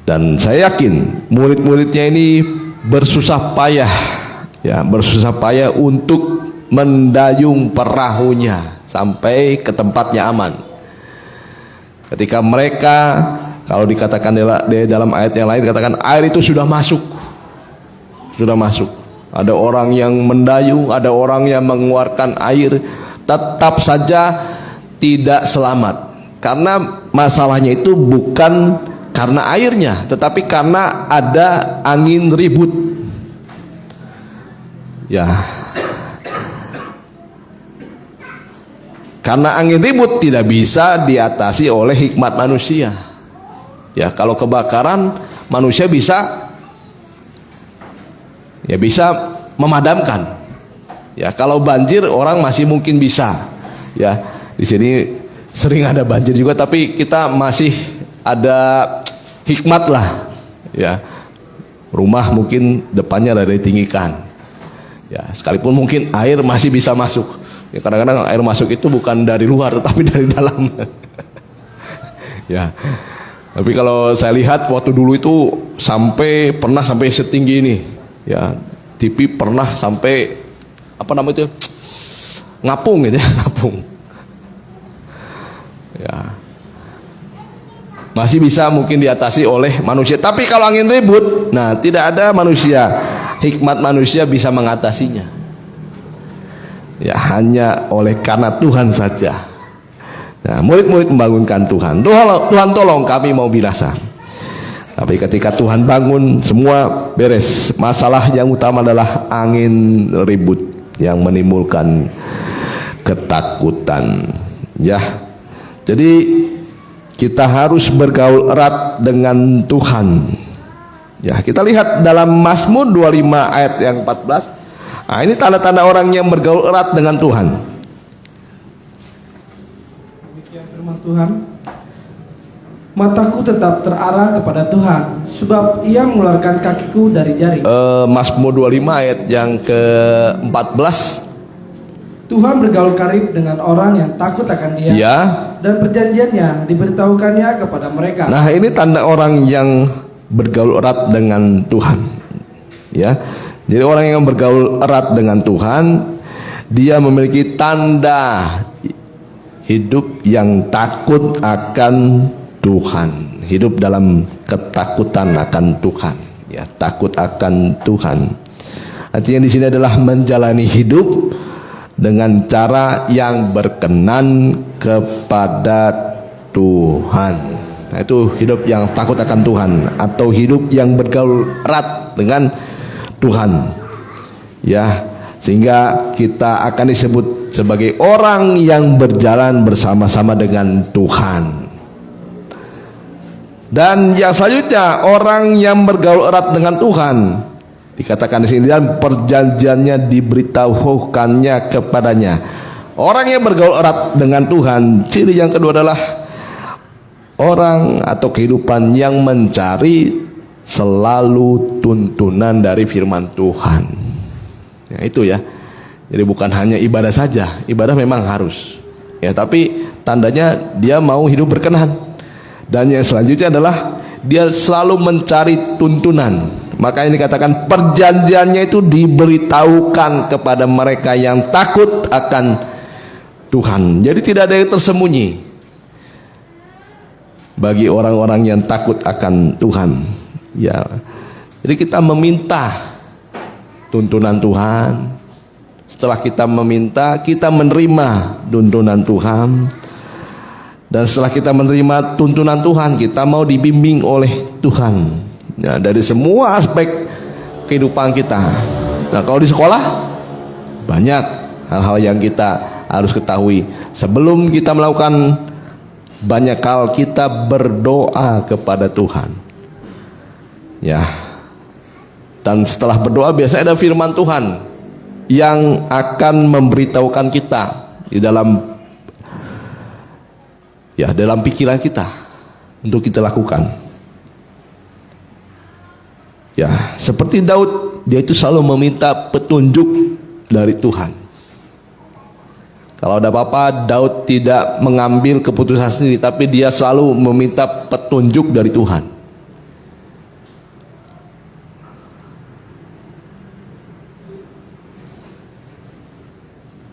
Dan saya yakin murid-muridnya ini bersusah payah, ya, bersusah payah untuk mendayung perahunya sampai ke tempatnya aman. Ketika mereka, kalau dikatakan di dalam ayat yang lain, dikatakan air itu sudah masuk. Ada orang yang mendayung, ada orang yang mengeluarkan air, tetap saja tidak selamat. Karena masalahnya itu bukan karena airnya, tetapi karena ada angin ribut. Ya, karena angin ribut tidak bisa diatasi oleh hikmat manusia. Ya, kalau kebakaran manusia bisa memadamkan. Ya, kalau banjir orang masih mungkin bisa. Ya, di sini sering ada banjir juga, tapi kita masih ada hikmat lah. Ya, rumah mungkin depannya ada ditinggikan. Ya, sekalipun mungkin air masih bisa masuk. Ya, kadang-kadang air masuk itu bukan dari luar, tetapi dari dalam. Ya, tapi kalau saya lihat waktu dulu itu pernah sampai setinggi ini. Ya, TV pernah sampai ngapung gitu ya, ngapung. Ya, masih bisa mungkin diatasi oleh manusia. Tapi kalau angin ribut, nah tidak ada manusia, hikmat manusia bisa mengatasinya. Ya, hanya oleh karena Tuhan saja. Nah, murid-murid membangunkan Tuhan. Tuhan tolong kami mau binasa. Tapi ketika Tuhan bangun, semua beres. Masalah yang utama adalah angin ribut yang menimbulkan ketakutan. Ya, jadi kita harus bergaul erat dengan Tuhan. Ya, kita lihat dalam Mazmur 25 ayat yang 14. Nah, ini tanda-tanda orang yang bergaul erat dengan Tuhan. Demikian firman Tuhan. Mataku tetap terarah kepada Tuhan, sebab Ia mengeluarkan kakiku dari jaring. Mazmur 25 ayat yang ke-14. Tuhan bergaul karib dengan orang yang takut akan Dia, Ya. dan perjanjiannya diberitahukannya kepada mereka. Nah, ini tanda orang yang bergaul erat dengan Tuhan. Ya. Jadi orang yang bergaul erat dengan Tuhan, dia memiliki tanda hidup yang takut akan Tuhan, hidup dalam ketakutan akan Tuhan. Ya, takut akan Tuhan. Artinya di sini adalah menjalani hidup dengan cara yang berkenan kepada Tuhan. Nah, itu hidup yang takut akan Tuhan, atau hidup yang bergaul erat dengan Tuhan. Ya, sehingga kita akan disebut sebagai orang yang berjalan bersama-sama dengan Tuhan. Dan yang selanjutnya, orang yang bergaul erat dengan Tuhan, dikatakan di sini, dan perjanjiannya diberitahukannya kepadanya. Orang yang bergaul erat dengan Tuhan, ciri yang kedua adalah orang atau kehidupan yang mencari selalu tuntunan dari firman Tuhan. Ya, itu ya. Jadi bukan hanya ibadah saja, ibadah memang harus. Ya, tapi tandanya dia mau hidup berkenan. Dan yang selanjutnya adalah dia selalu mencari tuntunan. Maka ini dikatakan perjanjiannya itu diberitahukan kepada mereka yang takut akan Tuhan. Jadi tidak ada yang tersembunyi bagi orang-orang yang takut akan Tuhan. Ya, jadi kita meminta tuntunan Tuhan. Setelah kita meminta, kita menerima tuntunan Tuhan. Dan setelah kita menerima tuntunan Tuhan, kita mau dibimbing oleh Tuhan. Ya, dari semua aspek kehidupan kita. Nah, kalau di sekolah banyak hal-hal yang kita harus ketahui. Sebelum kita melakukan banyak hal, kita berdoa kepada Tuhan. Ya. Dan setelah berdoa biasanya ada firman Tuhan yang akan memberitahukan kita di dalam pikiran kita untuk kita lakukan. Ya, seperti Daud, dia itu selalu meminta petunjuk dari Tuhan. Kalau ada apa-apa, Daud tidak mengambil keputusan sendiri, tapi dia selalu meminta petunjuk dari Tuhan.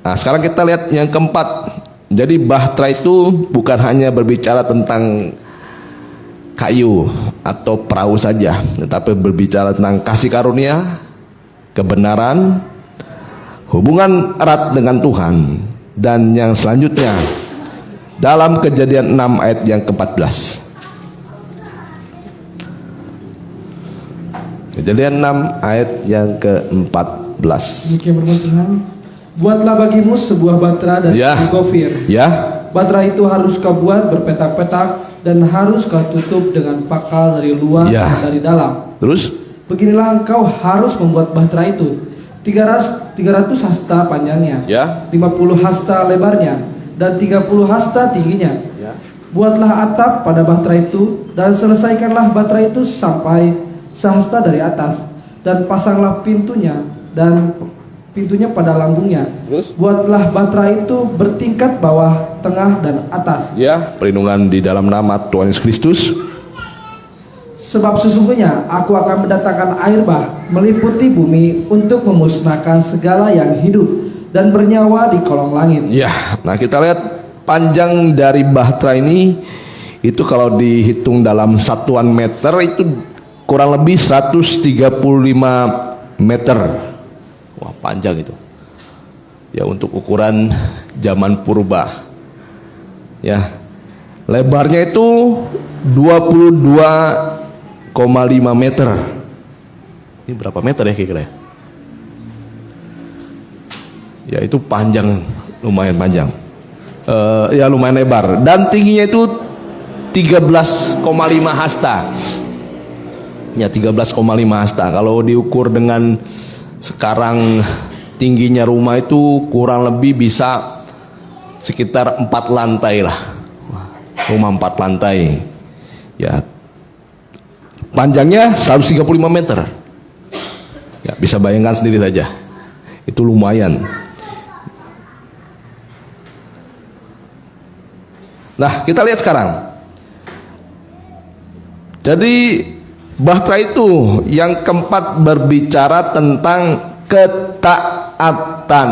Nah, sekarang kita lihat yang keempat. Jadi bahtera itu bukan hanya berbicara tentang kayu atau perahu saja, tetapi berbicara tentang kasih karunia, kebenaran, hubungan erat dengan Tuhan. Dan yang selanjutnya dalam Kejadian 6 ayat yang ke-14. Kejadian 6 ayat yang ke-14. Demikian firman Tuhan. Buatlah bagimu sebuah batra dari Ya. kayu gofir. Ya. Batra itu harus kau buat berpetak-petak dan harus kau tutup dengan pakal dari luar Ya. dan dari dalam. Terus? Beginilah engkau harus membuat bahtera itu. 300 hasta panjangnya, Ya. 50 hasta lebarnya, dan 30 hasta tingginya. Ya. Buatlah atap pada bahtera itu, dan selesaikanlah bahtera itu sampai sehasta dari atas, dan pasanglah pintunya pada lambungnya. Terus? Buatlah bahtera itu bertingkat bawah, tengah, dan atas. Ya, perlindungan di dalam nama Tuhan Yesus Kristus. Sebab sesungguhnya aku akan mendatangkan air bah meliputi bumi untuk memusnahkan segala yang hidup dan bernyawa di kolong langit. Ya, nah kita lihat panjang dari bahtera ini itu kalau dihitung dalam satuan meter itu kurang lebih 135 meter. Wah, panjang itu. Ya, untuk ukuran zaman purba. Ya. Lebarnya itu 22,5 meter. Ini berapa meter ya kira-kira? Ya, itu panjang, lumayan panjang. Ya lumayan lebar. Dan tingginya itu 13,5 hasta. Ya, 13,5 hasta. Kalau diukur dengan sekarang tingginya rumah itu kurang lebih bisa sekitar 4 lantai lah. Rumah 4 lantai. Ya, panjangnya 135 meter. Ya, bisa bayangkan sendiri saja. Itu lumayan. Nah, kita lihat sekarang. Jadi bahtera itu yang keempat berbicara tentang ketaatan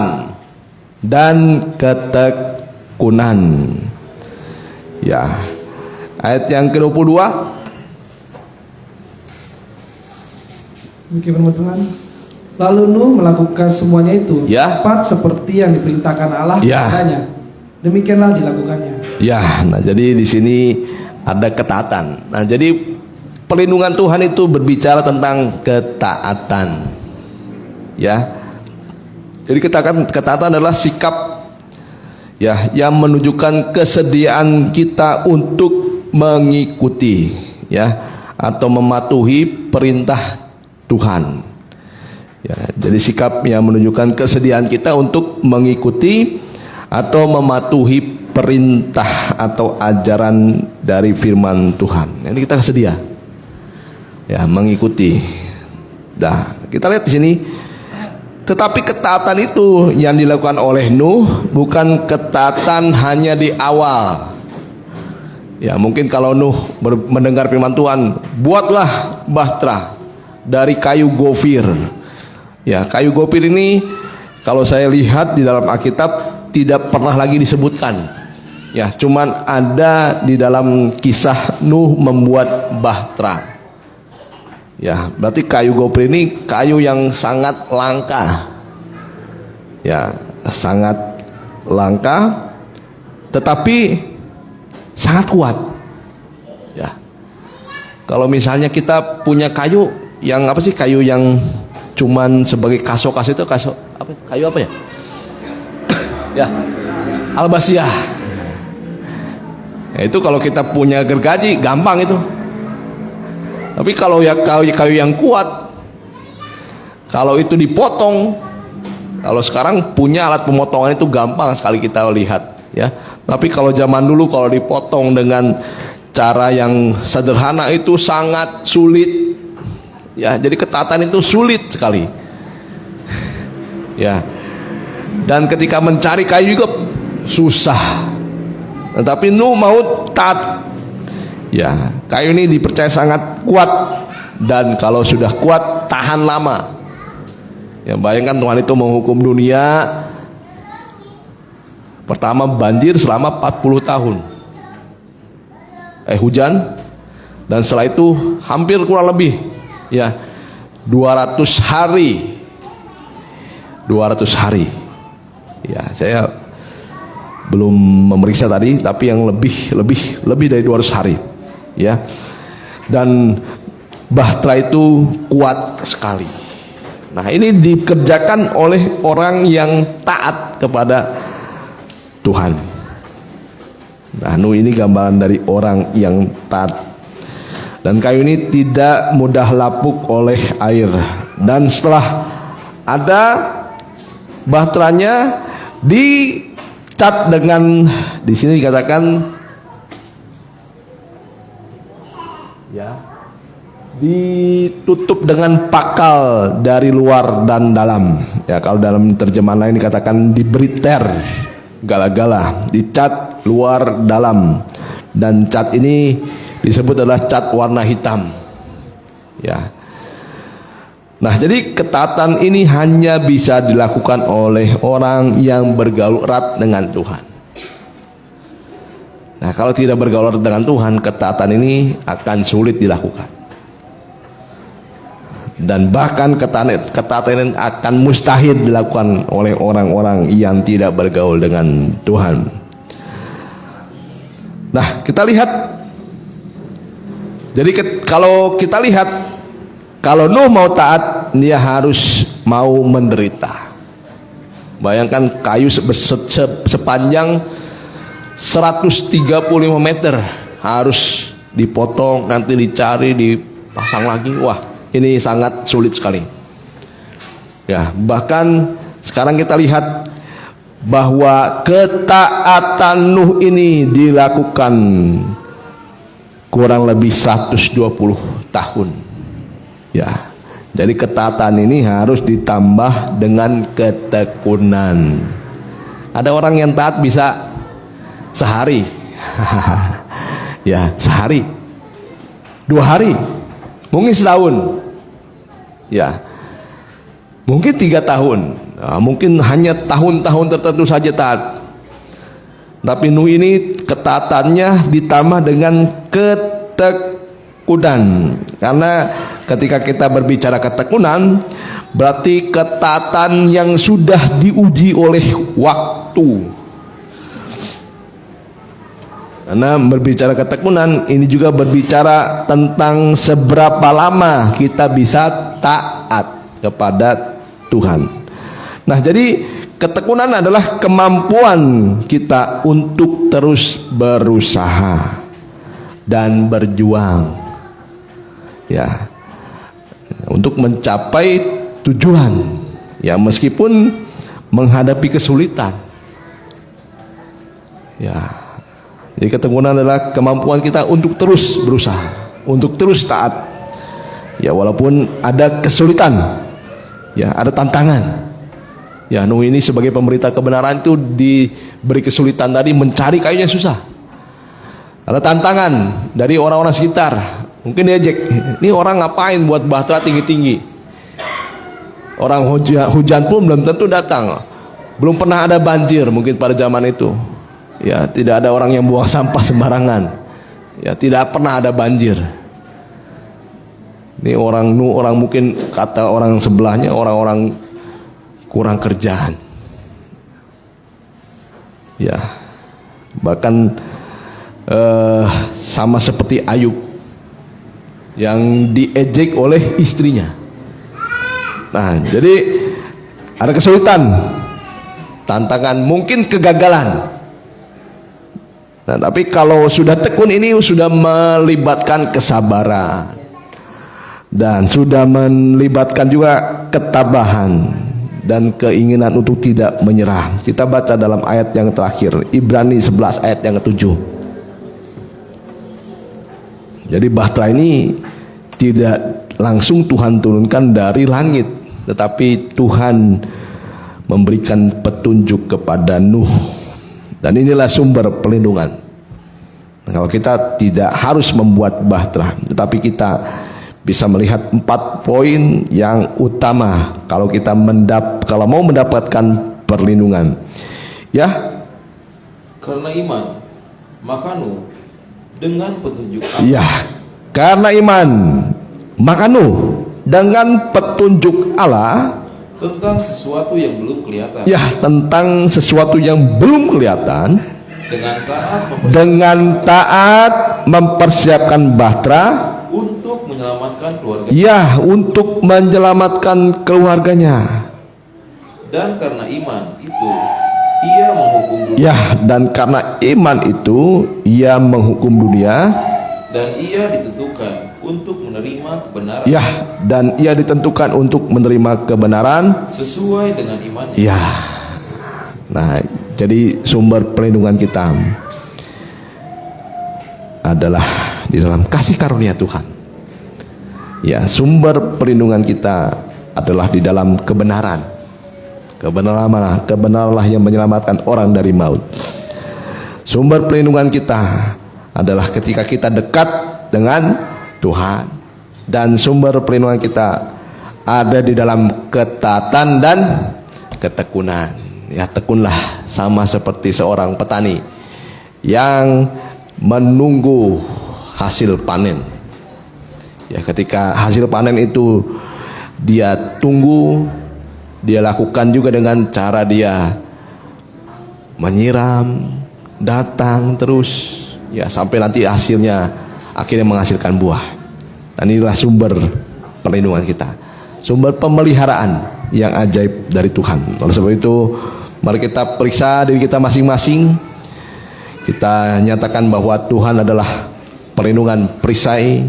dan ketekunan. Ya. Ayat yang ke-22. Demikian firman Tuhan. Lalu Nuh melakukan semuanya itu Ya. tepat seperti yang diperintahkan Allah Ya. kepadanya. Demikianlah dilakukannya. Ya, nah jadi di sini ada ketaatan. Nah, jadi perlindungan Tuhan itu berbicara tentang ketaatan. Ya. Jadi ketaatan adalah sikap ya yang menunjukkan kesediaan kita untuk mengikuti ya atau mematuhi perintah Tuhan. Ya, jadi sikap yang menunjukkan kesediaan kita untuk mengikuti atau mematuhi perintah atau ajaran dari firman Tuhan. Ini kita sedia ya mengikuti. Nah, kita lihat di sini. Tetapi ketaatan itu yang dilakukan oleh Nuh bukan ketaatan hanya di awal. Ya, mungkin kalau Nuh mendengar firman Tuhan, buatlah bahtera dari kayu gofir. Ya, kayu gofir ini kalau saya lihat di dalam Alkitab tidak pernah lagi disebutkan. Ya, cuman ada di dalam kisah Nuh membuat bahtera. Ya, berarti kayu gofir ini kayu yang sangat langka. Ya, sangat langka tetapi sangat kuat. Ya. Kalau misalnya kita punya kayu yang apa sih? Kayu yang cuman sebagai kaso-kaso itu kayu apa ya? Ya, albasia. Ya, itu kalau kita punya gergaji gampang itu. Tapi kalau ya kayu yang kuat, kalau itu dipotong, kalau sekarang punya alat pemotongan itu gampang sekali kita lihat, ya. Tapi kalau zaman dulu kalau dipotong dengan cara yang sederhana itu sangat sulit, ya. Jadi ketaatan itu sulit sekali, ya. Dan ketika mencari kayu juga susah. Tetapi Nuh mau taat. Ya, kayu ini dipercaya sangat kuat dan kalau sudah kuat tahan lama. Ya, bayangkan Tuhan itu menghukum dunia. Pertama banjir selama 40 tahun. Hujan dan setelah itu hampir kurang lebih ya 200 hari. 200 hari. Ya, saya belum memeriksa tadi tapi yang lebih dari 200 hari. Ya. Dan bahtera itu kuat sekali. Nah, ini dikerjakan oleh orang yang taat kepada Tuhan. Nah, Nuh ini gambaran dari orang yang taat. Dan kayu ini tidak mudah lapuk oleh air. Dan setelah ada bahteranya, dicat dengan, di sini dikatakan ya, ditutup dengan pakal dari luar dan dalam. Ya, kalau dalam terjemahan lain dikatakan diberi ter, gala-gala, dicat luar dalam. Dan cat ini disebut adalah cat warna hitam. Ya. Nah, jadi ketaatan ini hanya bisa dilakukan oleh orang yang bergaul erat dengan Tuhan. Nah, kalau tidak bergaul erat dengan Tuhan, ketaatan ini akan sulit dilakukan. Dan bahkan ketaatan ini akan mustahil dilakukan oleh orang-orang yang tidak bergaul dengan Tuhan. Nah, kita lihat. Jadi kalau kita lihat, kalau Nuh mau taat, dia harus mau menderita. Bayangkan kayu sepanjang 135 meter harus dipotong, nanti dicari, dipasang lagi. Wah, ini sangat sulit sekali. Ya, bahkan sekarang kita lihat bahwa ketaatan Nuh ini dilakukan kurang lebih 120 tahun. Ya. Jadi ketaatan ini harus ditambah dengan ketekunan. Ada orang yang taat bisa sehari. Ya, sehari. 2 hari. Mungkin setahun. Ya. Mungkin 3 tahun. Nah, mungkin hanya tahun-tahun tertentu saja taat. Tapi Nuh ini ketaatannya ditambah dengan ketekunan. Karena ketika kita berbicara ketekunan, berarti ketaatan yang sudah diuji oleh waktu. Karena berbicara ketekunan, ini juga berbicara tentang seberapa lama kita bisa taat kepada Tuhan. Nah, jadi ketekunan adalah kemampuan kita untuk terus berusaha dan berjuang, ya, untuk mencapai tujuan, ya, meskipun menghadapi kesulitan, ya. Jadi ketekunan adalah kemampuan kita untuk terus berusaha, untuk terus taat, ya, walaupun ada kesulitan, ya, ada tantangan. Ya, Nuh ini sebagai pemberita kebenaran itu diberi kesulitan tadi, mencari kayunya susah. Ada tantangan dari orang-orang sekitar. Mungkin diejek, ini orang ngapain buat bahtera tinggi-tinggi. Orang hujan pun belum tentu datang. Belum pernah ada banjir mungkin pada zaman itu. Ya, tidak ada orang yang buang sampah sembarangan. Ya, tidak pernah ada banjir. Ini orang Nuh, orang mungkin kata orang sebelahnya, orang-orang kurang kerjaan. Ya, bahkan sama seperti Ayub yang diejek oleh istrinya. Nah, jadi ada kesulitan, tantangan, mungkin kegagalan. Nah, tapi kalau sudah tekun ini sudah melibatkan kesabaran dan sudah melibatkan juga ketabahan dan keinginan untuk tidak menyerah. Kita baca dalam ayat yang terakhir, Ibrani 11 ayat yang ke-7. Jadi bahtera ini tidak langsung Tuhan turunkan dari langit, tetapi Tuhan memberikan petunjuk kepada Nuh. Dan inilah sumber perlindungan. Nah, kalau kita tidak harus membuat bahtera, tetapi kita bisa melihat 4 poin yang utama kalau kita mau mendapatkan perlindungan. Ya. Karena iman, maka Nuh dengan petunjuk Allah. Ya, karena iman, maka Nuh dengan petunjuk Allah Tentang sesuatu yang belum kelihatan. Ya, tentang sesuatu yang belum kelihatan. Dengan taat mempersiapkan bahtera untuk menyelamatkan keluarga. Ya, untuk menyelamatkan keluarganya. Dan karena iman itu ia menghukum dunia. Ya, dan karena iman itu ia menghukum dunia. Dan ia ditentukan untuk menerima kebenaran. Ya, dan ia ditentukan untuk menerima kebenaran Sesuai dengan imannya. ya. Nah, jadi sumber perlindungan kita adalah di dalam kasih karunia Tuhan. Ya, sumber perlindungan kita adalah di dalam kebenaran. Kebenaranlah yang menyelamatkan orang dari maut. Sumber perlindungan kita adalah ketika kita dekat dengan Tuhan, dan sumber perlindungan kita ada di dalam ketaatan dan ketekunan. Ya, tekunlah sama seperti seorang petani yang menunggu hasil panen. Ya, ketika hasil panen itu dia tunggu, dia lakukan juga dengan cara dia menyiram, datang terus, ya sampai nanti hasilnya akhirnya menghasilkan buah. Dan inilah sumber perlindungan kita, sumber pemeliharaan yang ajaib dari Tuhan. Oleh sebab itu, mari kita periksa diri kita masing-masing. Kita nyatakan bahwa Tuhan adalah perlindungan perisai,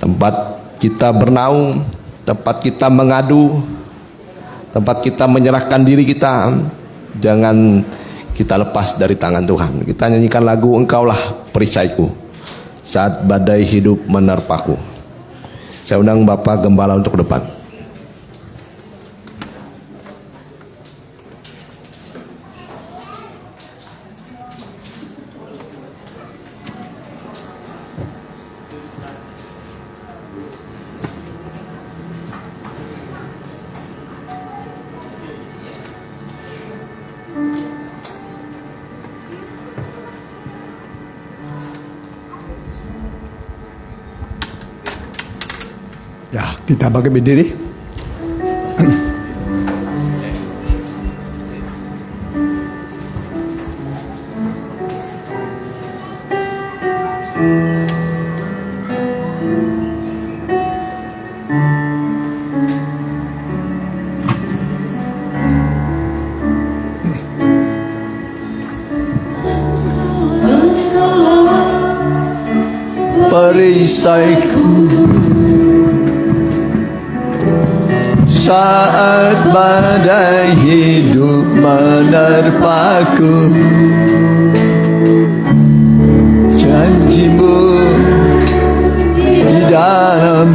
tempat kita bernaung, tempat kita mengadu, tempat kita menyerahkan diri kita. Jangan kita lepas dari tangan Tuhan. Kita nyanyikan lagu Engkaulah Perisaiku saat badai hidup menerpaku. Saya undang Bapak Gembala untuk ke depan. Ya, kita bagi berdiri. Perisaiku saat badai hidup menerpaku, janjimu di dalam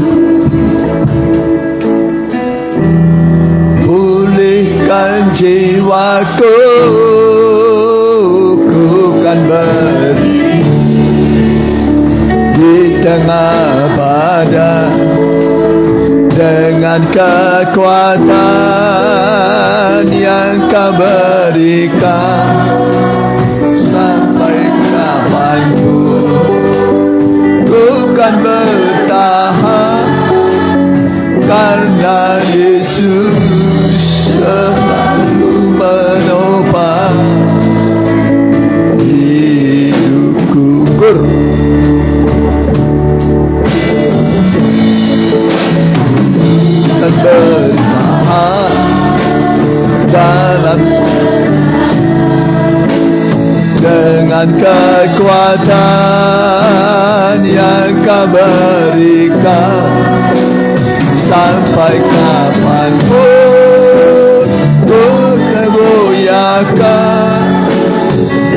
pulihkan jiwaku. Ku kan berdiri di tengah badai dengan kekuatan yang Kau berikan. Sampai kapanpun ku kan bertahan, karena Yesus selalu menopang hidupku. Dan bertahan dalam dengan kekuatan yang Kau berikan. Sampai kapanpun ku tergoyahkan,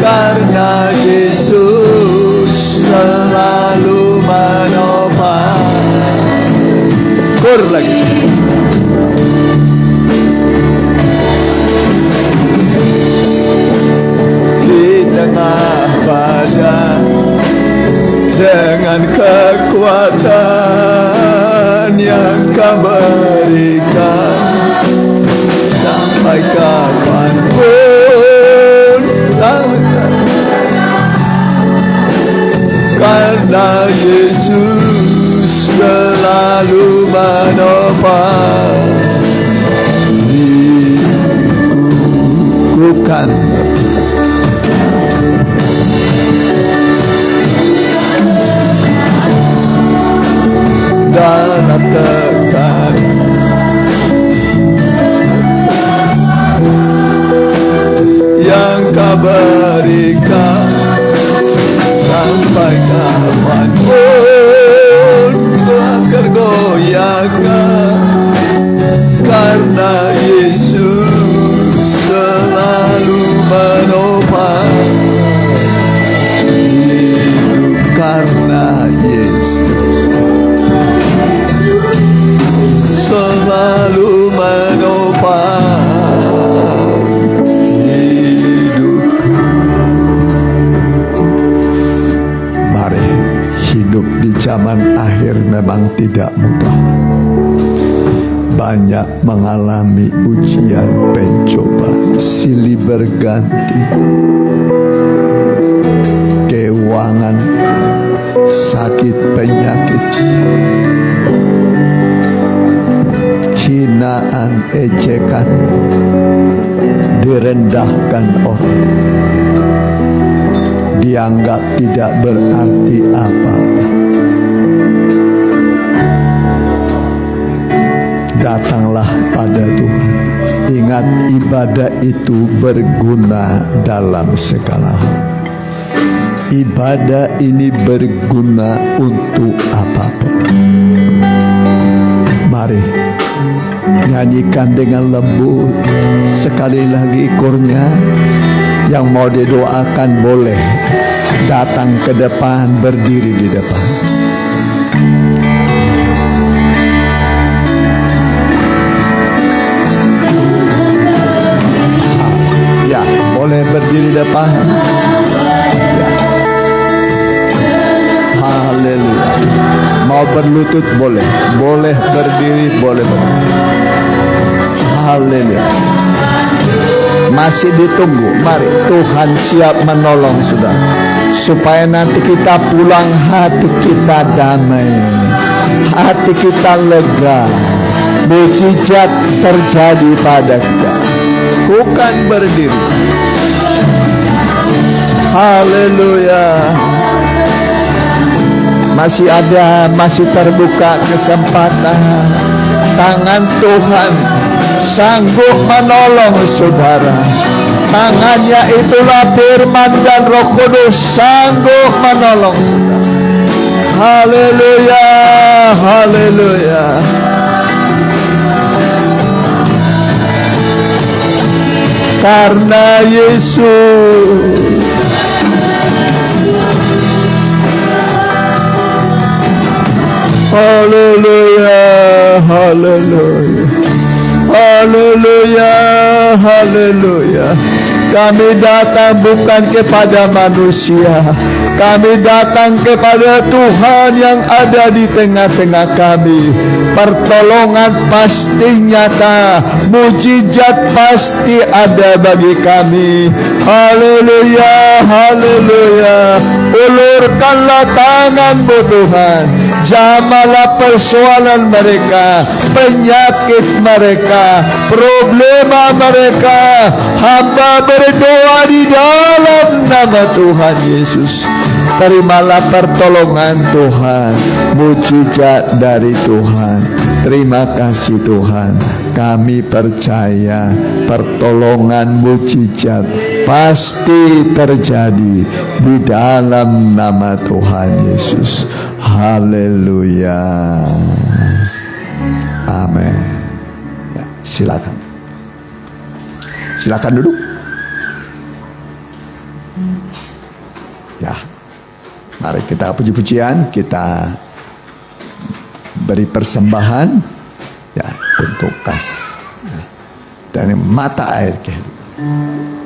karena Yesus selalu menopang. Kur lagi. Di tengah badai dengan kekuatan yang Kau berikan. Sampai kapanpun, karena Yesus selalu menopang hidupku. Kan berikan sampai kapanpun ku akan goyahkan, karena Yesus selalu menopang hidup, karena Yesus selalu menopang hidupku. Mari, hidup di zaman akhir memang tidak mudah. Banyak mengalami ujian, pencobaan, silih berganti, keuangan, sakit, penyakit, hinaan, ejekan, direndahkan orang, dianggap tidak berarti apa-apa. Datanglah pada Tuhan. Ingat, ibadah itu berguna dalam segala hal. Ibadah ini berguna untuk apapun. Mari nyanyikan dengan lembut sekali lagi kurnya. Yang mau didoakan boleh datang ke depan, berdiri di depan. Ya, boleh berdiri di depan. Ya. Haleluya. Mau berlutut boleh, boleh berdiri, boleh berdiri. Haleluya. Masih ditunggu. Mari, Tuhan siap menolong sudah, supaya nanti kita pulang hati kita damai, hati kita lega, mujizat terjadi pada kita. Bukan berdiri. Haleluya. Masih ada, masih terbuka kesempatan. Tangan Tuhan sanggup menolong saudara. Tangannya itulah firman dan Roh Kudus sanggup menolong saudara. Haleluya, haleluya. Karena Yesus haleluya, haleluya, haleluya, haleluya. Kami datang bukan kepada manusia, kami datang kepada Tuhan yang ada di tengah-tengah kami. Pertolongan pasti nyata, mujizat pasti ada bagi kami. Haleluya, haleluya. Ulurkanlah tangan-Mu Tuhan, jamalah persoalan mereka, penyakit mereka, problema mereka. Hamba berdoa di dalam nama Tuhan Yesus. Terimalah pertolongan Tuhan, mujizat dari Tuhan. Terima kasih Tuhan. Kami percaya pertolongan mujizat pasti terjadi di dalam nama Tuhan Yesus. Haleluya. Amin. Ya, silakan. Silakan duduk. Ya. Mari kita puji-pujian, kita beri persembahan ya untuk kas ya, dari mata air kehidupan.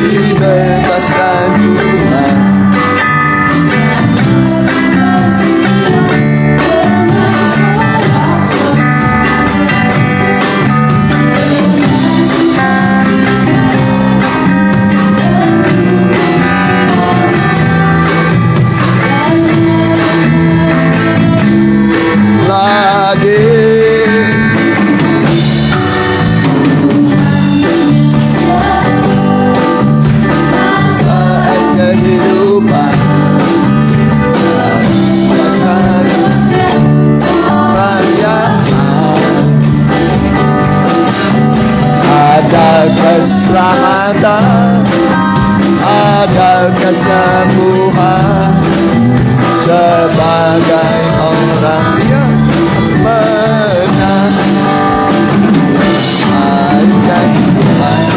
Dibebaskan Tuhan Tuhan sebagai orang yang benar. Ajaib Tuhan.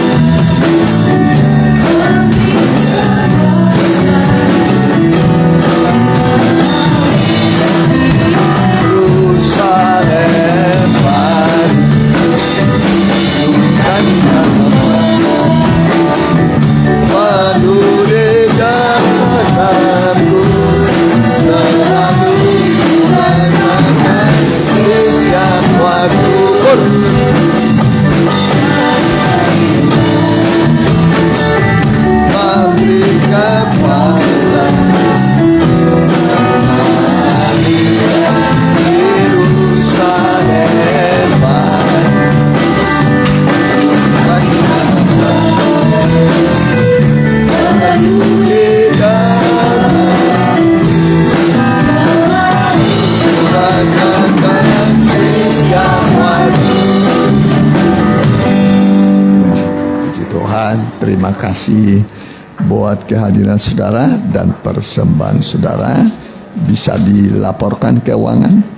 Terima kasih buat kehadiran saudara dan persembahan saudara. Bisa dilaporkan keuangan.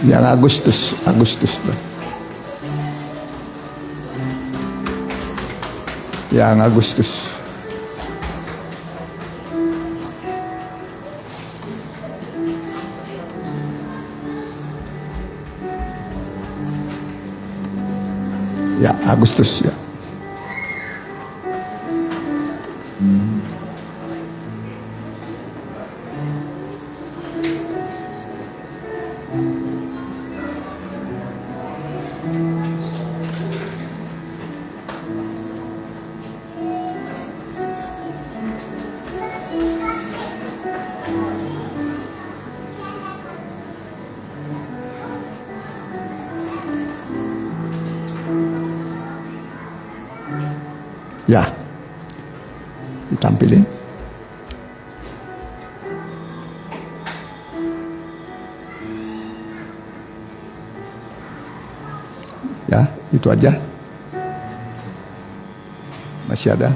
Yang Agustus. Yang Agustus. Ya, Agustus ya. Ya, ditampilin. Ya, itu aja. Masih ada?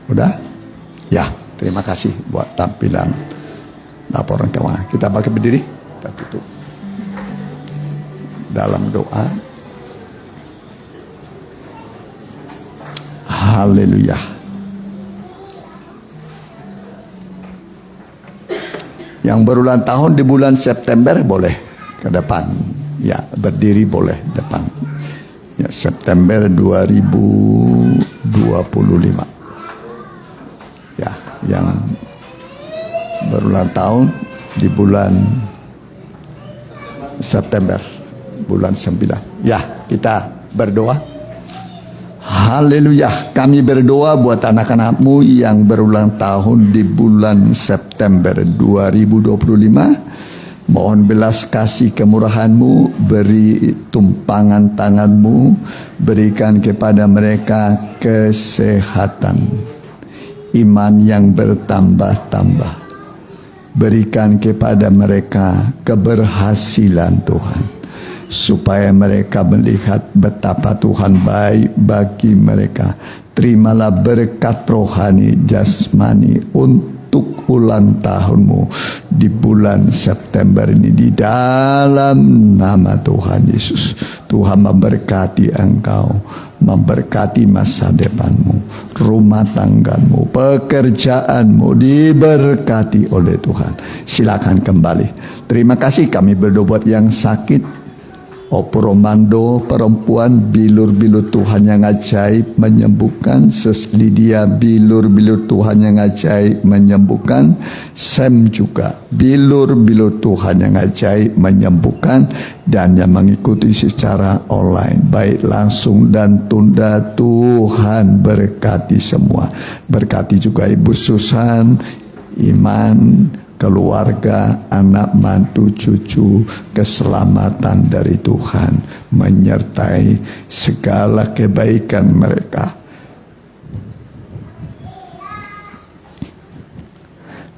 Udah? Ya, terima kasih buat tampilan laporan keuangan. Kita bangkit berdiri, kita tutup dalam doa. Haleluya. Yang berulang tahun di bulan September boleh ke depan. Ya, berdiri boleh depan. Ya, September 2025. Ya, yang berulang tahun di bulan September, bulan 9. Ya, kita berdoa. Haleluya, kami berdoa buat anak-anakmu yang berulang tahun di bulan September 2025. Mohon belas kasih kemurahanmu, beri tumpangan tanganmu, berikan kepada mereka kesehatan, iman yang bertambah-tambah. Berikan kepada mereka keberhasilan Tuhan. supaya mereka melihat betapa Tuhan baik bagi mereka. Terimalah berkat rohani jasmani untuk ulang tahunmu di bulan September ini di dalam nama Tuhan Yesus. Tuhan memberkati engkau, memberkati masa depanmu, rumah tanggamu, pekerjaanmu diberkati oleh Tuhan. Silakan kembali. Terima kasih, kami berdoa buat yang sakit. Opromando perempuan, bilur-bilur Tuhan yang ajaib menyembuhkan. Sis Lydia, bilur-bilur Tuhan yang ajaib menyembuhkan. Sam juga, bilur-bilur Tuhan yang ajaib menyembuhkan. Dan yang mengikuti secara online, baik langsung dan tunda, Tuhan berkati semua. Berkati juga Ibu Susan, Iman, keluarga, anak, mantu, cucu, keselamatan dari Tuhan menyertai segala kebaikan mereka.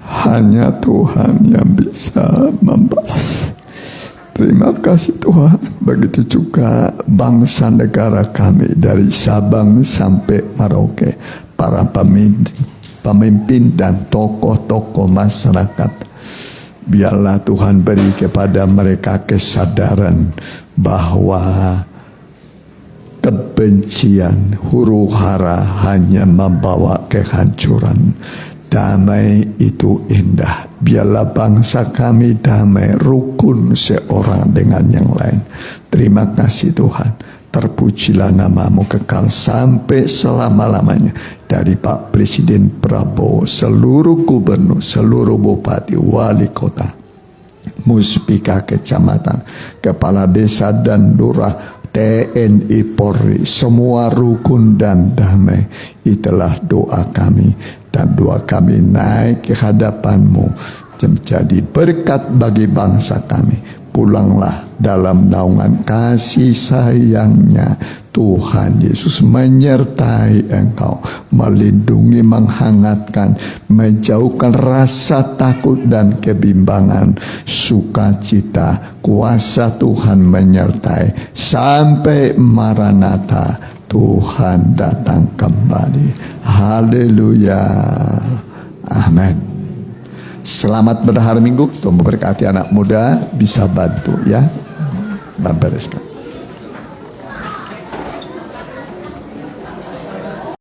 Hanya Tuhan yang bisa membalas. Terima kasih Tuhan. Begitu juga bangsa negara kami dari Sabang sampai Merauke, para pemimpin dan tokoh-tokoh masyarakat. Biarlah Tuhan beri kepada mereka kesadaran bahwa kebencian, huru-hara hanya membawa kehancuran. Damai itu indah. Biarlah bangsa kami damai, rukun seorang dengan yang lain. Terima kasih Tuhan. Terpujilah namamu kekal sampai selama-lamanya. Dari Pak Presiden Prabowo, seluruh gubernur, seluruh bupati, wali kota, muspika kecamatan, kepala desa dan lurah, TNI Polri, semua rukun dan damai. Itulah doa kami, dan doa kami naik ke hadapanmu menjadi berkat bagi bangsa kami. Pulanglah dalam naungan kasih sayangnya Tuhan Yesus, menyertai engkau, melindungi, menghangatkan, menjauhkan rasa takut dan kebimbangan, sukacita, kuasa Tuhan menyertai sampai Maranatha, Tuhan datang kembali. Haleluya, amin. Selamat berhari Minggu. Tuhan memberkati anak muda, bisa bantu ya. Bereskan.